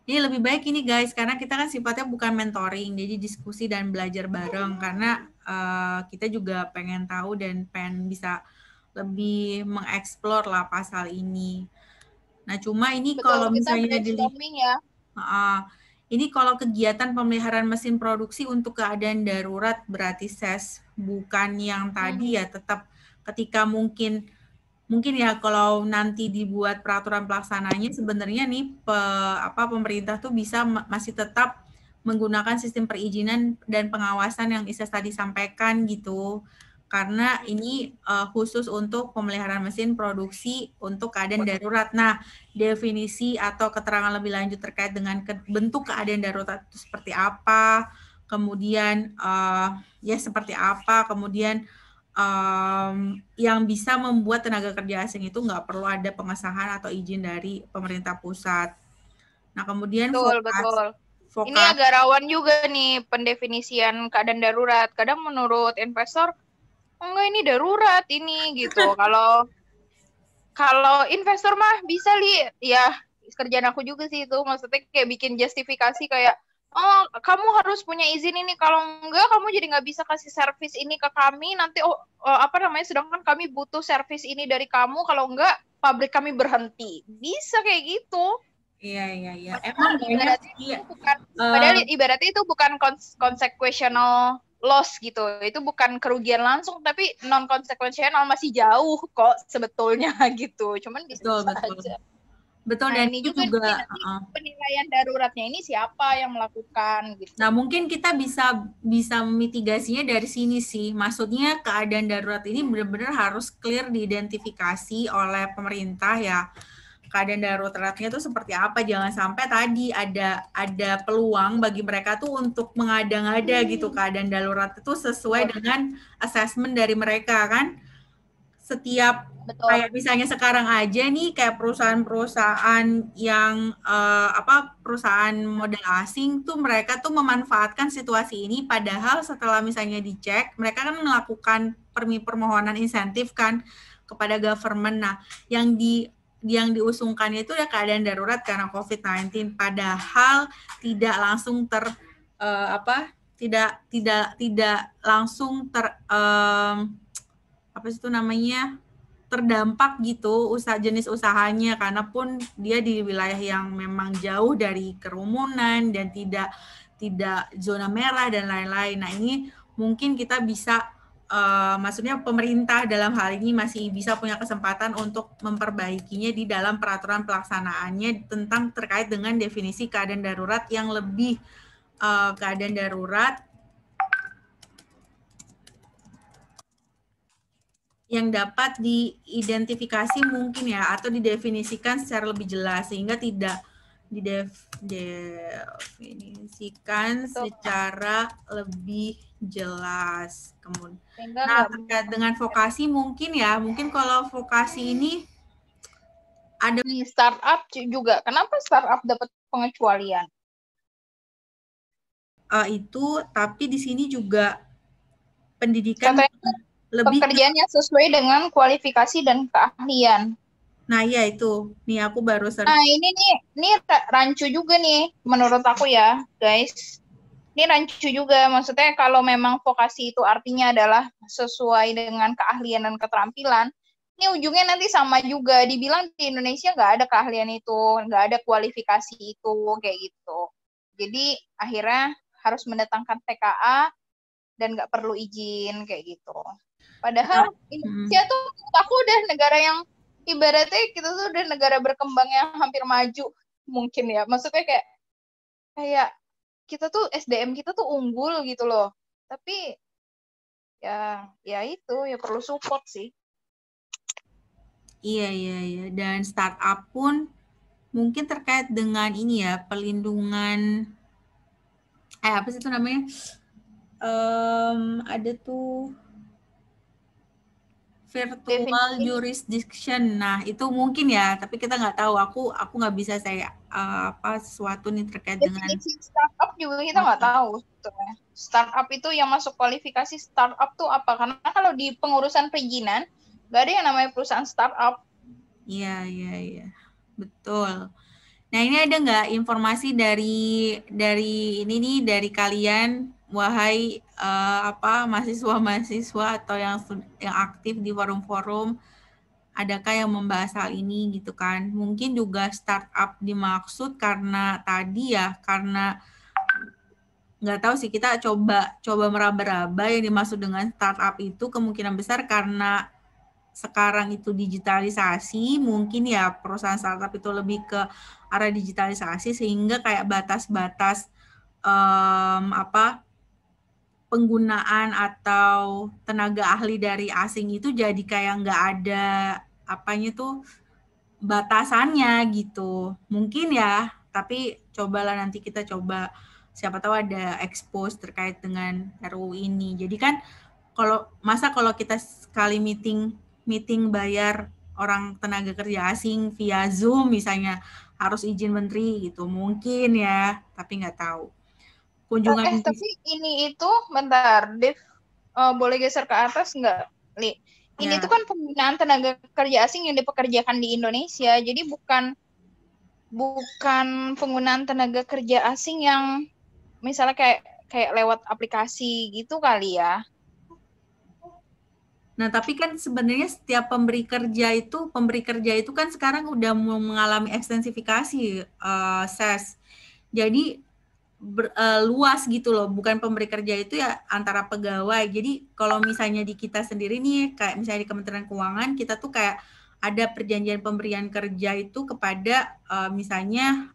Jadi lebih baik ini guys, karena kita kan sifatnya bukan mentoring, jadi diskusi dan belajar bareng, karena kita juga pengen tahu dan pengen bisa lebih mengeksplor lah pasal ini. Nah, cuma ini kalau misalnya ini kalau kegiatan pemeliharaan mesin produksi untuk keadaan darurat berarti SES, bukan yang tadi ya, tetap ketika mungkin ya kalau nanti dibuat peraturan pelaksananya sebenarnya nih pemerintah tuh bisa masih tetap menggunakan sistem perizinan dan pengawasan yang Isa tadi sampaikan gitu. Karena ini khusus untuk pemeliharaan mesin produksi untuk keadaan darurat. Nah, definisi atau keterangan lebih lanjut terkait dengan bentuk keadaan darurat itu seperti apa, kemudian ya seperti apa, kemudian yang bisa membuat tenaga kerja asing itu nggak perlu ada pengesahan atau izin dari pemerintah pusat. Nah, kemudian betul. Ini agak rawan juga nih pendefinisian keadaan darurat. Kadang menurut investor enggak ini darurat ini gitu. Kalau investor mah bisa ya kerjaan aku juga sih itu, maksudnya kayak bikin justifikasi kayak oh kamu harus punya izin ini, kalau enggak kamu jadi nggak bisa kasih servis ini ke kami nanti sedangkan kami butuh servis ini dari kamu, kalau enggak pabrik kami berhenti, bisa kayak gitu. Iya. Padahal ibaratnya itu bukan consequential loss gitu, itu bukan kerugian langsung, tapi non consequential, masih jauh kok sebetulnya gitu, cuman bisa aja. Betul, dan ini juga penilaian daruratnya ini siapa yang melakukan gitu. Nah, mungkin kita bisa memitigasinya dari sini sih. Maksudnya keadaan darurat ini benar-benar harus clear diidentifikasi oleh pemerintah ya. Keadaan daruratnya itu seperti apa, jangan sampai tadi ada peluang bagi mereka tuh untuk mengada-ngada gitu keadaan darurat itu sesuai dengan assessment dari mereka kan. Setiap kayak misalnya sekarang aja nih kayak perusahaan-perusahaan yang perusahaan modal asing tuh mereka tuh memanfaatkan situasi ini, padahal setelah misalnya dicek mereka kan melakukan permohonan insentif kan kepada government. Nah, yang diusungkannya itu ya keadaan darurat karena COVID-19, padahal tidak langsung tidak langsung terdampak gitu jenis usahanya, karena pun dia di wilayah yang memang jauh dari kerumunan dan tidak zona merah dan lain-lain. Nah, ini mungkin kita bisa maksudnya pemerintah dalam hal ini masih bisa punya kesempatan untuk memperbaikinya di dalam peraturan pelaksanaannya tentang terkait dengan definisi keadaan darurat yang lebih keadaan darurat yang dapat diidentifikasi mungkin ya, atau didefinisikan secara lebih jelas sehingga tidak didefinisikan Betul. secara lebih jelas. Kemudian, Sehingga nah nggak terkait dengan vokasi mungkin kalau vokasi ini ada nih startup juga. Kenapa startup dapat pengecualian? itu, tapi di sini juga pendidikan Katanya lebih pekerjaan yang sesuai dengan kualifikasi dan keahlian. Nah, ya itu. Nih aku baru search. Nah, ini rancu juga nih menurut aku ya, guys. Ini rancu juga, maksudnya kalau memang vokasi itu artinya adalah sesuai dengan keahlian dan keterampilan, ini ujungnya nanti sama juga. Dibilang di Indonesia nggak ada keahlian itu, nggak ada kualifikasi itu, kayak gitu. Jadi akhirnya harus mendatangkan TKA dan nggak perlu izin, kayak gitu. Padahal Indonesia tuh aku udah negara yang ibaratnya kita tuh udah negara berkembang yang hampir maju mungkin ya. Maksudnya kayak kita tuh SDM kita tuh unggul gitu loh. Tapi ya itu ya perlu support sih. Iya. Dan startup pun mungkin terkait dengan ini ya, perlindungan apa sih itu namanya? Ada tuh virtual jurisdiction. Nah, itu mungkin ya, tapi kita nggak tahu. Aku nggak bisa sesuatu nih terkait dengan definisi startup juga kita nggak tahu. Startup itu yang masuk kualifikasi startup tuh apa? Karena kalau di pengurusan perizinan nggak ada yang namanya perusahaan startup. Iya. Betul. Nah, ini ada nggak informasi dari ini nih, dari kalian, wahai mahasiswa-mahasiswa atau yang aktif di forum-forum, adakah yang membahas hal ini gitu kan? Mungkin juga startup dimaksud karena tadi ya, karena nggak tahu sih, kita coba meraba-raba yang dimaksud dengan startup itu kemungkinan besar karena sekarang itu digitalisasi, mungkin ya perusahaan startup itu lebih ke arah digitalisasi sehingga kayak batas-batas penggunaan atau tenaga ahli dari asing itu jadi kayak nggak ada batasannya gitu. Mungkin ya, tapi cobalah nanti kita coba, siapa tahu ada expose terkait dengan RUU ini. Jadi kan kalau kita sekali meeting bayar orang tenaga kerja asing via Zoom misalnya harus izin menteri gitu, mungkin ya, tapi nggak tahu. Kunjungan tapi ini itu bentar, Dev, boleh geser ke atas nggak, Li? Ini tuh kan penggunaan tenaga kerja asing yang dipekerjakan di Indonesia, jadi bukan penggunaan tenaga kerja asing yang misalnya kayak lewat aplikasi gitu kali ya. Nah, tapi kan sebenarnya setiap pemberi kerja itu kan sekarang udah mengalami ekstensifikasi, SES. Jadi luas gitu loh, bukan pemberi kerja itu ya antara pegawai. Jadi kalau misalnya di kita sendiri nih, kayak misalnya di Kementerian Keuangan, kita tuh kayak ada perjanjian pemberian kerja itu kepada misalnya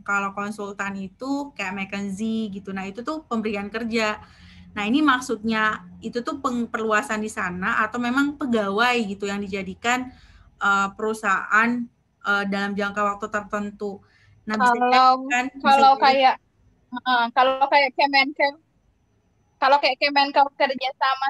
kalau konsultan itu kayak McKinsey gitu. Nah, itu tuh pemberian kerja. Nah, ini maksudnya itu tuh perluasan di sana atau memang pegawai gitu yang dijadikan perusahaan dalam jangka waktu tertentu. Nah, kalau kayak Kemenkeu kerja sama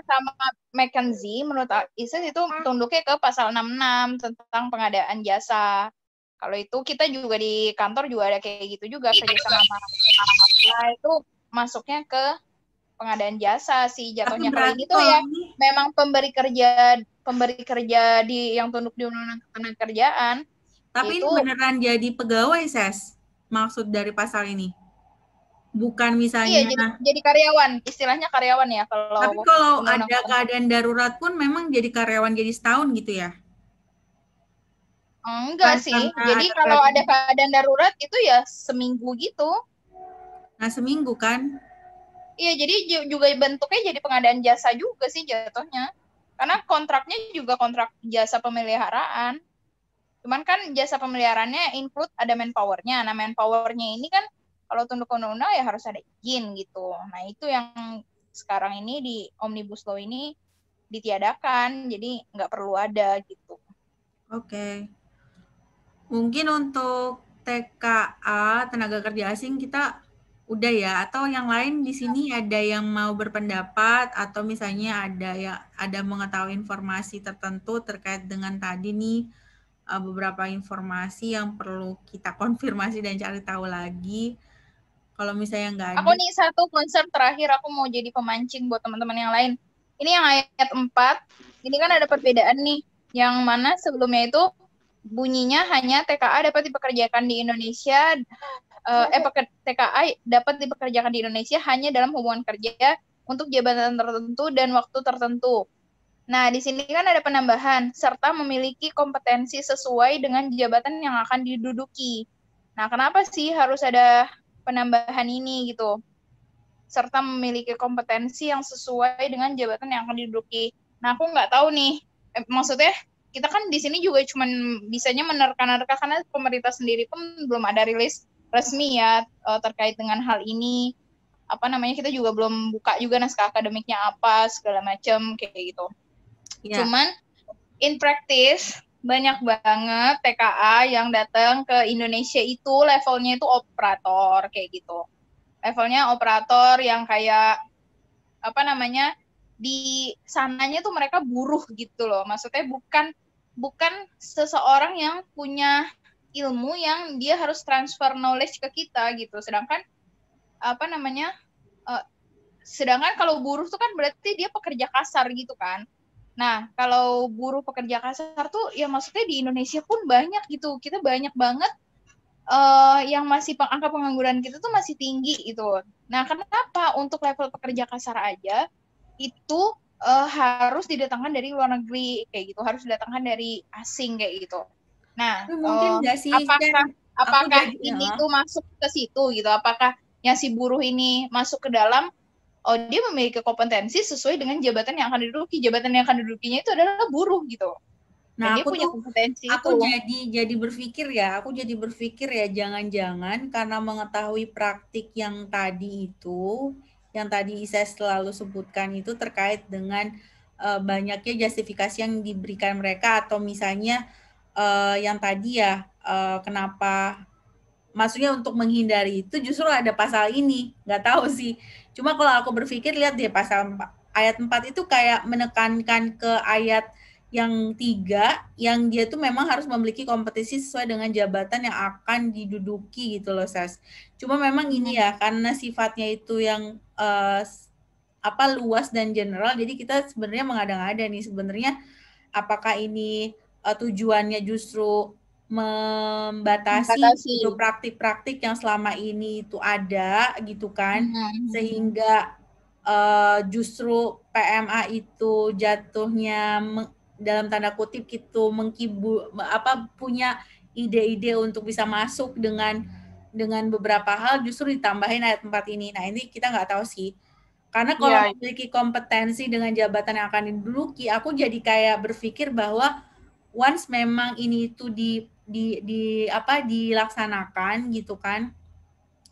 McKinsey, menurut Isis itu tunduknya ke pasal 66 tentang pengadaan jasa. Kalau itu kita juga di kantor juga ada kayak gitu juga, kerja sama. Nah, itu masuknya ke pengadaan jasa sih jatuhnya. Kalau ini tuh ya memang pemberi kerja di yang tunduk di Undang-Undang Ketenagakerjaan. Tapi itu, ini beneran jadi pegawai, Ses, maksud dari pasal ini? Bukan misalnya... Iya, jadi karyawan, istilahnya karyawan ya. Tapi kalau ada keadaan darurat pun memang jadi karyawan jadi setahun gitu ya? Enggak sih, jadi kalau ada keadaan darurat itu ya seminggu gitu. Nah, seminggu kan? Iya, jadi juga bentuknya jadi pengadaan jasa juga sih jatuhnya. Karena kontraknya juga kontrak jasa pemeliharaan. Cuman kan jasa pemeliharaannya include ada manpower-nya. Nah, manpower-nya ini kan kalau tunduk undang-undang ya harus ada izin gitu. Nah, itu yang sekarang ini di Omnibus Law ini ditiadakan. Jadi nggak perlu ada gitu. Oke. Mungkin untuk TKA tenaga kerja asing kita udah ya, atau yang lain di sini ada yang mau berpendapat atau misalnya ada mengetahui informasi tertentu terkait dengan tadi nih beberapa informasi yang perlu kita konfirmasi dan cari tahu lagi. Kalau misalnya nggak ada. Aku nih satu concern terakhir, aku mau jadi pemancing buat teman-teman yang lain. Ini yang ayat 4, ini kan ada perbedaan nih, yang mana sebelumnya itu bunyinya hanya TKA dapat dipekerjakan di Indonesia, TKA dapat dipekerjakan di Indonesia hanya dalam hubungan kerja untuk jabatan tertentu dan waktu tertentu. Nah, di sini kan ada penambahan, serta memiliki kompetensi sesuai dengan jabatan yang akan diduduki. Nah, kenapa sih harus ada penambahan ini gitu? Serta memiliki kompetensi yang sesuai dengan jabatan yang akan diduduki. Nah, aku nggak tahu nih, maksudnya kita kan di sini juga cuma bisanya menerka-nerka karena pemerintah sendiri pun belum ada rilis resmi ya terkait dengan hal ini. Apa namanya, kita juga belum buka juga naskah akademiknya apa segala macam kayak gitu. Yeah. Cuman in practice banyak banget TKA yang datang ke Indonesia itu levelnya itu operator kayak gitu. Levelnya operator yang kayak apa namanya, di sananya tuh mereka buruh gitu loh. Maksudnya bukan seseorang yang punya ilmu yang dia harus transfer knowledge ke kita gitu. Sedangkan apa namanya, sedangkan kalau buruh tuh kan berarti dia pekerja kasar gitu kan. Nah, kalau buruh pekerja kasar tuh ya maksudnya di Indonesia pun banyak gitu. Kita banyak banget yang masih angka pengangguran kita tuh masih tinggi gitu. Nah, kenapa untuk level pekerja kasar aja itu harus didatangkan dari luar negeri kayak gitu, harus didatangkan dari asing kayak gitu. Nah, mungkin nggak sih, apakah ini tuh masuk ke situ gitu? Apakah yang si buruh ini masuk ke dalam dia memiliki kompetensi sesuai dengan jabatan yang akan diduduki. Jabatan yang akan didudukinya itu adalah buruh gitu. Nah, dia punya kompetensi aku jadi berpikir ya, jangan-jangan karena mengetahui praktik yang tadi Isa selalu sebutkan itu terkait dengan banyaknya justifikasi yang diberikan mereka, atau misalnya yang tadi ya, kenapa, maksudnya untuk menghindari itu justru ada pasal ini, nggak tahu sih. Cuma kalau aku berpikir, lihat deh pasal ayat 4 itu kayak menekankan ke ayat yang 3, yang dia tuh memang harus memiliki kompetensi sesuai dengan jabatan yang akan diduduki gitu loh, Sas. Cuma memang ini ya, karena sifatnya itu yang luas dan general, jadi kita sebenarnya mengada-ngada nih sebenarnya apakah ini tujuannya justru membatasi itu praktik-praktik yang selama ini itu ada gitu kan, sehingga justru PMA itu jatuhnya dalam tanda kutip gitu punya ide-ide untuk bisa masuk dengan beberapa hal, justru ditambahin ayat 4 ini. Nah, ini kita nggak tahu sih. Karena kalau memiliki kompetensi dengan jabatan yang akan diduduki, aku jadi kayak berpikir bahwa once memang ini itu dilaksanakan gitu kan,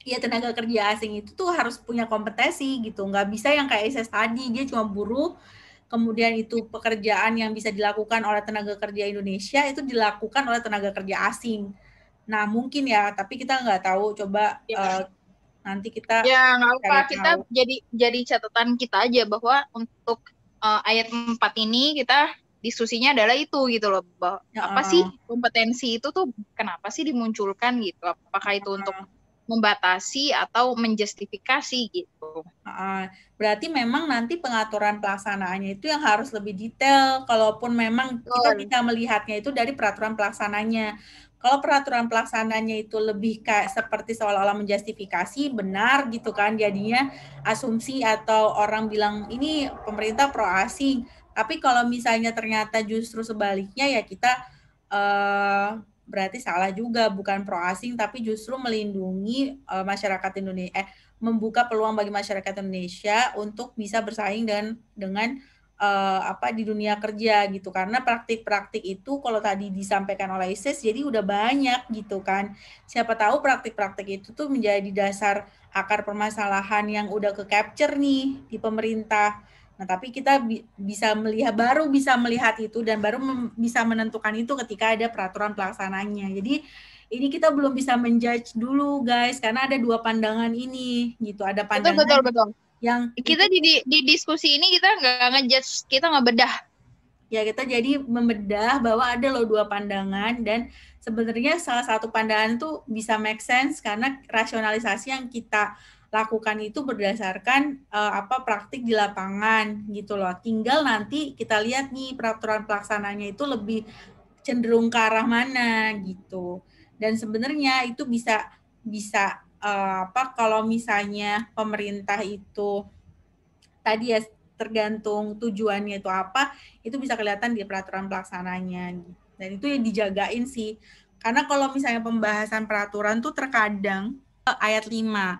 ya tenaga kerja asing itu tuh harus punya kompetensi gitu. Nggak bisa yang kayak Ises tadi, dia cuma buruh, kemudian itu pekerjaan yang bisa dilakukan oleh tenaga kerja Indonesia itu dilakukan oleh tenaga kerja asing. Nah, mungkin ya, tapi kita nggak tahu. Coba nanti kita nggak apa, kita jadi catatan kita aja bahwa untuk ayat 4 ini kita diskusinya adalah itu gitu loh, bahwa apa sih kompetensi itu tuh kenapa sih dimunculkan gitu? Apakah itu untuk membatasi atau menjustifikasi gitu? Berarti memang nanti pengaturan pelaksanaannya itu yang harus lebih detail. Kalaupun memang kita bisa melihatnya itu dari peraturan pelaksananya. Kalau peraturan pelaksananya itu lebih kayak seperti seolah-olah menjustifikasi, benar gitu kan, jadinya asumsi atau orang bilang ini pemerintah pro asing. Tapi kalau misalnya ternyata justru sebaliknya, ya kita berarti salah juga, bukan pro asing tapi justru melindungi masyarakat Indonesia, membuka peluang bagi masyarakat Indonesia untuk bisa bersaing dengan di dunia kerja gitu. Karena praktik-praktik itu kalau tadi disampaikan oleh Isis jadi udah banyak gitu kan. Siapa tahu praktik-praktik itu tuh menjadi dasar akar permasalahan yang udah ke-capture nih di pemerintah. Nah, tapi kita baru bisa melihat itu dan baru bisa menentukan itu ketika ada peraturan pelaksananya. Jadi ini kita belum bisa menjudge dulu guys, karena ada dua pandangan ini gitu. Ada pandangan Betul. yang Kita di diskusi ini kita nggak ngejudge, kita ngebedah. Ya, kita jadi membedah bahwa ada loh dua pandangan, dan sebenarnya salah satu pandangan itu bisa make sense karena rasionalisasi yang kita lakukan itu berdasarkan praktik di lapangan gitu loh. Tinggal nanti kita lihat nih peraturan pelaksananya itu lebih cenderung ke arah mana gitu. Dan sebenarnya itu bisa kalau misalnya pemerintah itu tadi ya tergantung tujuannya itu apa, itu bisa kelihatan di peraturan pelaksananya. Dan itu yang dijagain sih. Karena kalau misalnya pembahasan peraturan tuh terkadang ayat 5,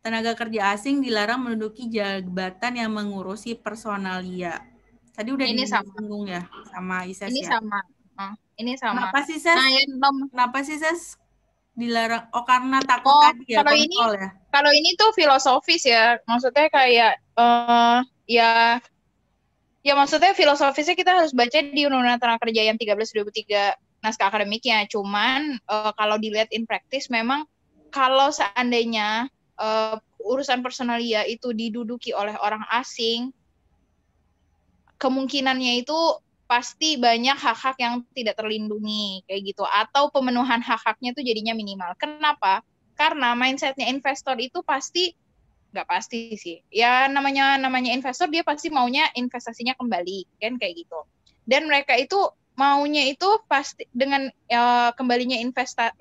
tenaga kerja asing dilarang menduduki jabatan yang mengurusi personalia. Tadi udah disinggung ya sama Ises ini ya? Ini sama. Kenapa sih Ses? Kenapa sih Ses dilarang? Oh, karena takut tadi ya, kontrol ya? Kalau ini tuh filosofis ya. Maksudnya kayak ya maksudnya filosofisnya kita harus baca di Undang-Undang Tenaga Kerja yang 13/2003 naskah akademiknya. Cuman kalau dilihat in practice memang kalau seandainya urusan personalia itu diduduki oleh orang asing, kemungkinannya itu pasti banyak hak-hak yang tidak terlindungi kayak gitu, atau pemenuhan hak-haknya itu jadinya minimal. Kenapa? Karena mindsetnya investor itu pasti, nggak pasti sih, ya namanya investor dia pasti maunya investasinya kembali kan kayak gitu. Dan mereka itu maunya itu pasti dengan kembalinya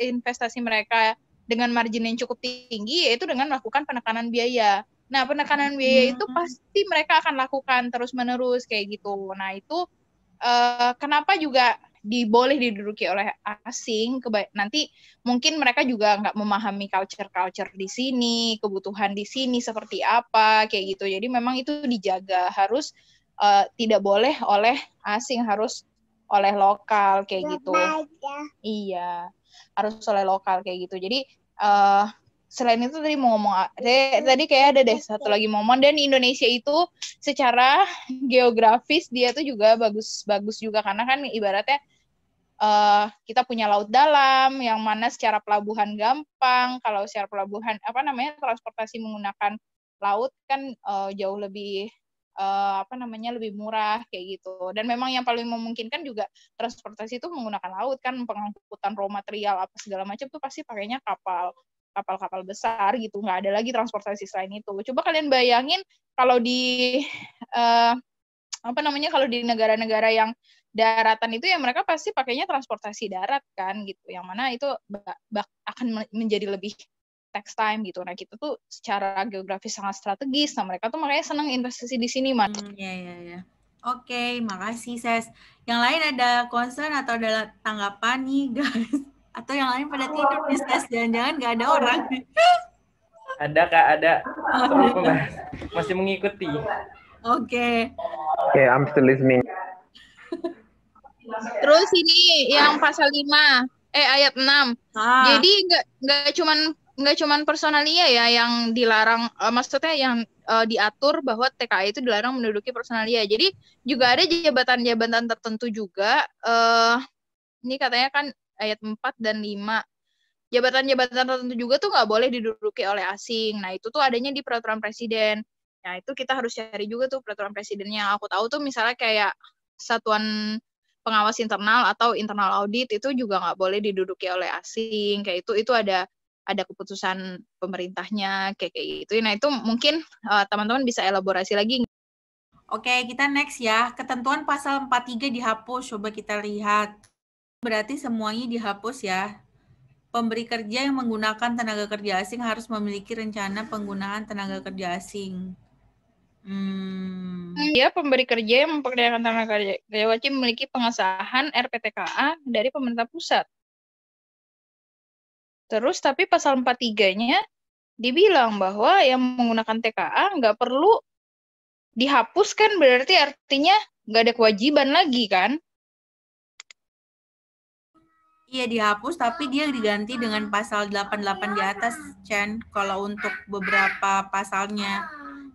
investasi mereka dengan margin yang cukup tinggi, yaitu dengan melakukan penekanan biaya. Nah, penekanan biaya itu pasti mereka akan lakukan terus-menerus kayak gitu. Nah, itu kenapa juga boleh diduduki oleh asing, nanti mungkin mereka juga nggak memahami culture di sini, kebutuhan di sini seperti apa, kayak gitu. Jadi memang itu dijaga, harus tidak boleh oleh asing, harus oleh lokal kayak gitu. Iya, harus oleh lokal kayak gitu. Jadi selain itu tadi mau ngomong, tadi kayak ada deh satu lagi momen, dan Indonesia itu secara geografis dia tuh juga bagus juga, karena kan ibaratnya kita punya laut dalam yang mana secara pelabuhan gampang. Kalau secara pelabuhan transportasi menggunakan laut kan jauh lebih lebih murah kayak gitu. Dan memang yang paling memungkinkan juga transportasi itu menggunakan laut kan, pengangkutan raw material apa segala macam tuh pasti pakainya kapal besar gitu, nggak ada lagi transportasi selain itu. Coba kalian bayangin kalau di kalau di negara-negara yang daratan itu ya mereka pasti pakainya transportasi darat kan gitu, yang mana itu akan menjadi lebih tax time gitu. Nah, kita tuh secara geografis sangat strategis, nah mereka tuh makanya senang investasi di sini, Mat. Iya. Oke, makasih Ses. Yang lain ada concern atau ada tanggapan nih guys? Atau yang lain pada tidur nih Ses, jangan-jangan nggak ada orang. Ada Kak, ada. Terus masih mengikuti. Oke, I'm still listening. Terus ini yang pasal 5, ayat 6. Jadi nggak cuman personalia ya yang dilarang, maksudnya yang diatur bahwa TKA itu dilarang menduduki personalia. Jadi juga ada jabatan-jabatan tertentu juga. Ini katanya kan ayat 4 dan 5. Jabatan-jabatan tertentu juga tuh nggak boleh diduduki oleh asing. Nah, itu tuh adanya di peraturan presiden. Nah, itu kita harus cari juga tuh peraturan presidennya. Yang aku tahu tuh misalnya kayak Satuan Pengawas Internal atau internal audit itu juga nggak boleh diduduki oleh asing. Kayak itu ada keputusan pemerintahnya kayak gitu. Nah, itu mungkin teman-teman bisa elaborasi lagi. Oke, kita next ya. Ketentuan pasal 43 dihapus. Coba kita lihat. Berarti semuanya dihapus ya. Pemberi kerja yang menggunakan tenaga kerja asing harus memiliki rencana penggunaan tenaga kerja asing. Dia pemberi kerja yang mempekerjakan tenaga kerja wajib memiliki pengesahan RPTKA dari pemerintah pusat. Terus tapi pasal 43-nya dibilang bahwa yang menggunakan TKA nggak perlu dihapuskan, berarti artinya nggak ada kewajiban lagi kan? Iya dihapus, tapi dia diganti dengan pasal 88 di atas, Chen, kalau untuk beberapa pasalnya.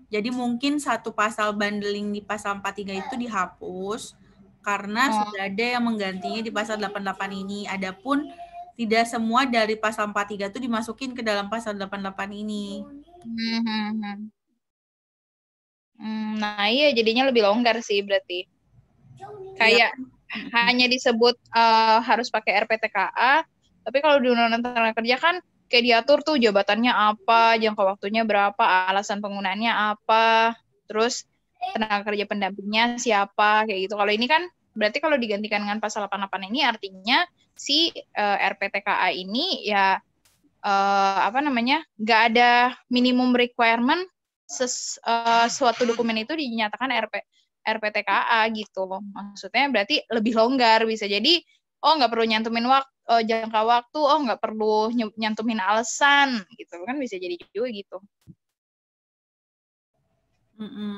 Jadi mungkin satu pasal bundling di pasal 43 itu dihapus karena sudah ada yang menggantinya di pasal 88 ini. Adapun tidak semua dari pasal 43 itu dimasukin ke dalam pasal 88 ini. Nah iya jadinya lebih longgar sih berarti. Kayak hanya disebut harus pakai RPTKA, tapi kalau di Undang-Undang Tenaga Kerja kan kayak diatur tuh jabatannya apa, jangka waktunya berapa, alasan penggunaannya apa, terus tenaga kerja pendampingnya siapa, kayak gitu. Kalau ini kan berarti kalau digantikan dengan pasal 88 ini artinya si RPTKA ini ya nggak ada minimum requirement suatu dokumen itu dinyatakan RPTKA gitu. Maksudnya berarti lebih longgar, bisa jadi nggak perlu nyantumin jangka waktu, nggak perlu nyantumin alasan gitu kan, bisa jadi juga gitu.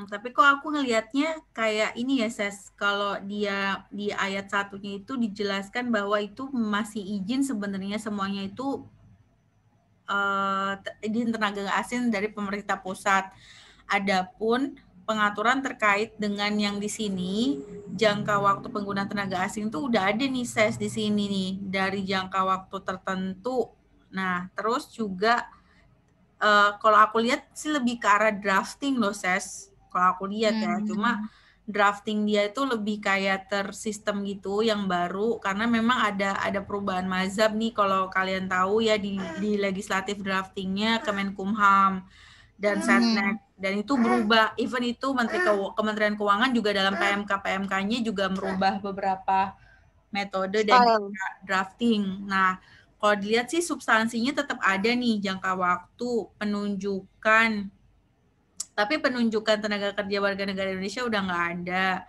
Tapi kok aku ngelihatnya kayak ini ya Ses, kalau dia di ayat 1-nya itu dijelaskan bahwa itu masih izin sebenarnya semuanya itu izin tenaga asing dari pemerintah pusat. Adapun pengaturan terkait dengan yang di sini, jangka waktu penggunaan tenaga asing itu udah ada nih Ses di sini nih, dari jangka waktu tertentu. Nah, terus juga kalau aku lihat sih lebih ke arah drafting loh Ses, kalau aku lihat ya, cuma drafting dia itu lebih kayak tersistem gitu yang baru, karena memang ada perubahan mazhab nih kalau kalian tahu ya di legislatif draftingnya Kemenkumham dan Setnek, dan itu berubah, even itu Kementerian Keuangan juga dalam PMK-nya juga merubah beberapa metode dan drafting. Nah, kalau dilihat sih substansinya tetap ada nih, jangka waktu, penunjukan, tapi penunjukan tenaga kerja warga negara Indonesia udah nggak ada.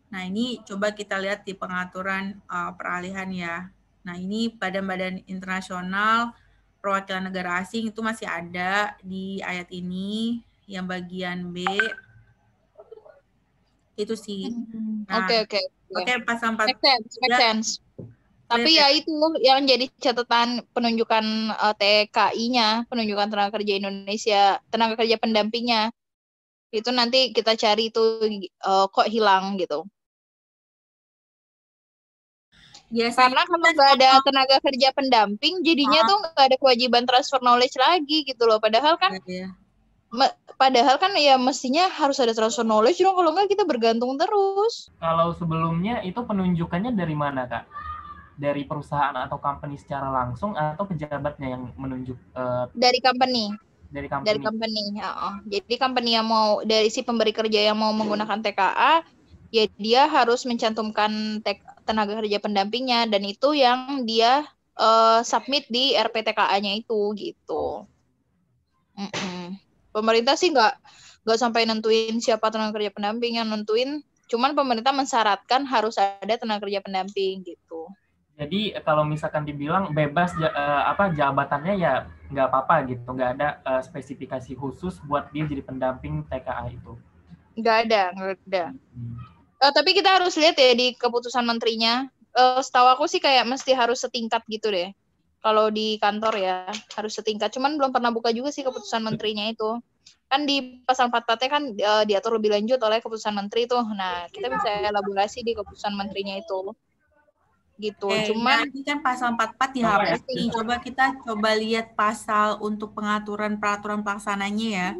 Nah, ini coba kita lihat di pengaturan peralihan ya. Nah, ini badan-badan internasional perwakilan negara asing itu masih ada di ayat ini, yang bagian B. Itu sih. Nah, Oke, pasal 4. Make sense. Tapi ya itu yang jadi catatan penunjukan TKI-nya, penunjukan tenaga kerja Indonesia, tenaga kerja pendampingnya. Itu nanti kita cari itu kok hilang gitu. Karena kalau nggak ada tenaga kerja pendamping, jadinya tuh nggak ada kewajiban transfer knowledge lagi gitu loh. Padahal kan, ya mestinya harus ada transfer knowledge dong. Kalau nggak kita bergantung terus. Kalau sebelumnya itu penunjukannya dari mana Kak? Dari perusahaan atau company secara langsung atau pejabatnya yang menunjuk? Dari company. Dari company. Jadi company yang mau, dari si pemberi kerja yang mau menggunakan TKA, ya dia harus mencantumkan tenaga kerja pendampingnya, dan itu yang dia submit di RPTKA-nya itu gitu. Pemerintah sih nggak sampai nentuin siapa tenaga kerja pendamping, yang nentuin cuman pemerintah mensyaratkan harus ada tenaga kerja pendamping gitu. Jadi kalau misalkan dibilang bebas jabatannya ya nggak apa-apa gitu, nggak ada spesifikasi khusus buat dia jadi pendamping TKA itu. Nggak ada. Tapi kita harus lihat ya di keputusan menterinya. Setahu aku sih kayak mesti harus setingkat gitu deh. Kalau di kantor ya harus setingkat. Cuman belum pernah buka juga sih keputusan menterinya itu. Kan di pasal 44-nya kan diatur lebih lanjut oleh keputusan menteri tuh. Nah, kita bisa elaborasi di keputusan menterinya itu. Gitu. Cuman ini kan pasal 44 dihapus nih. Coba kita lihat pasal untuk pengaturan peraturan pelaksananya ya.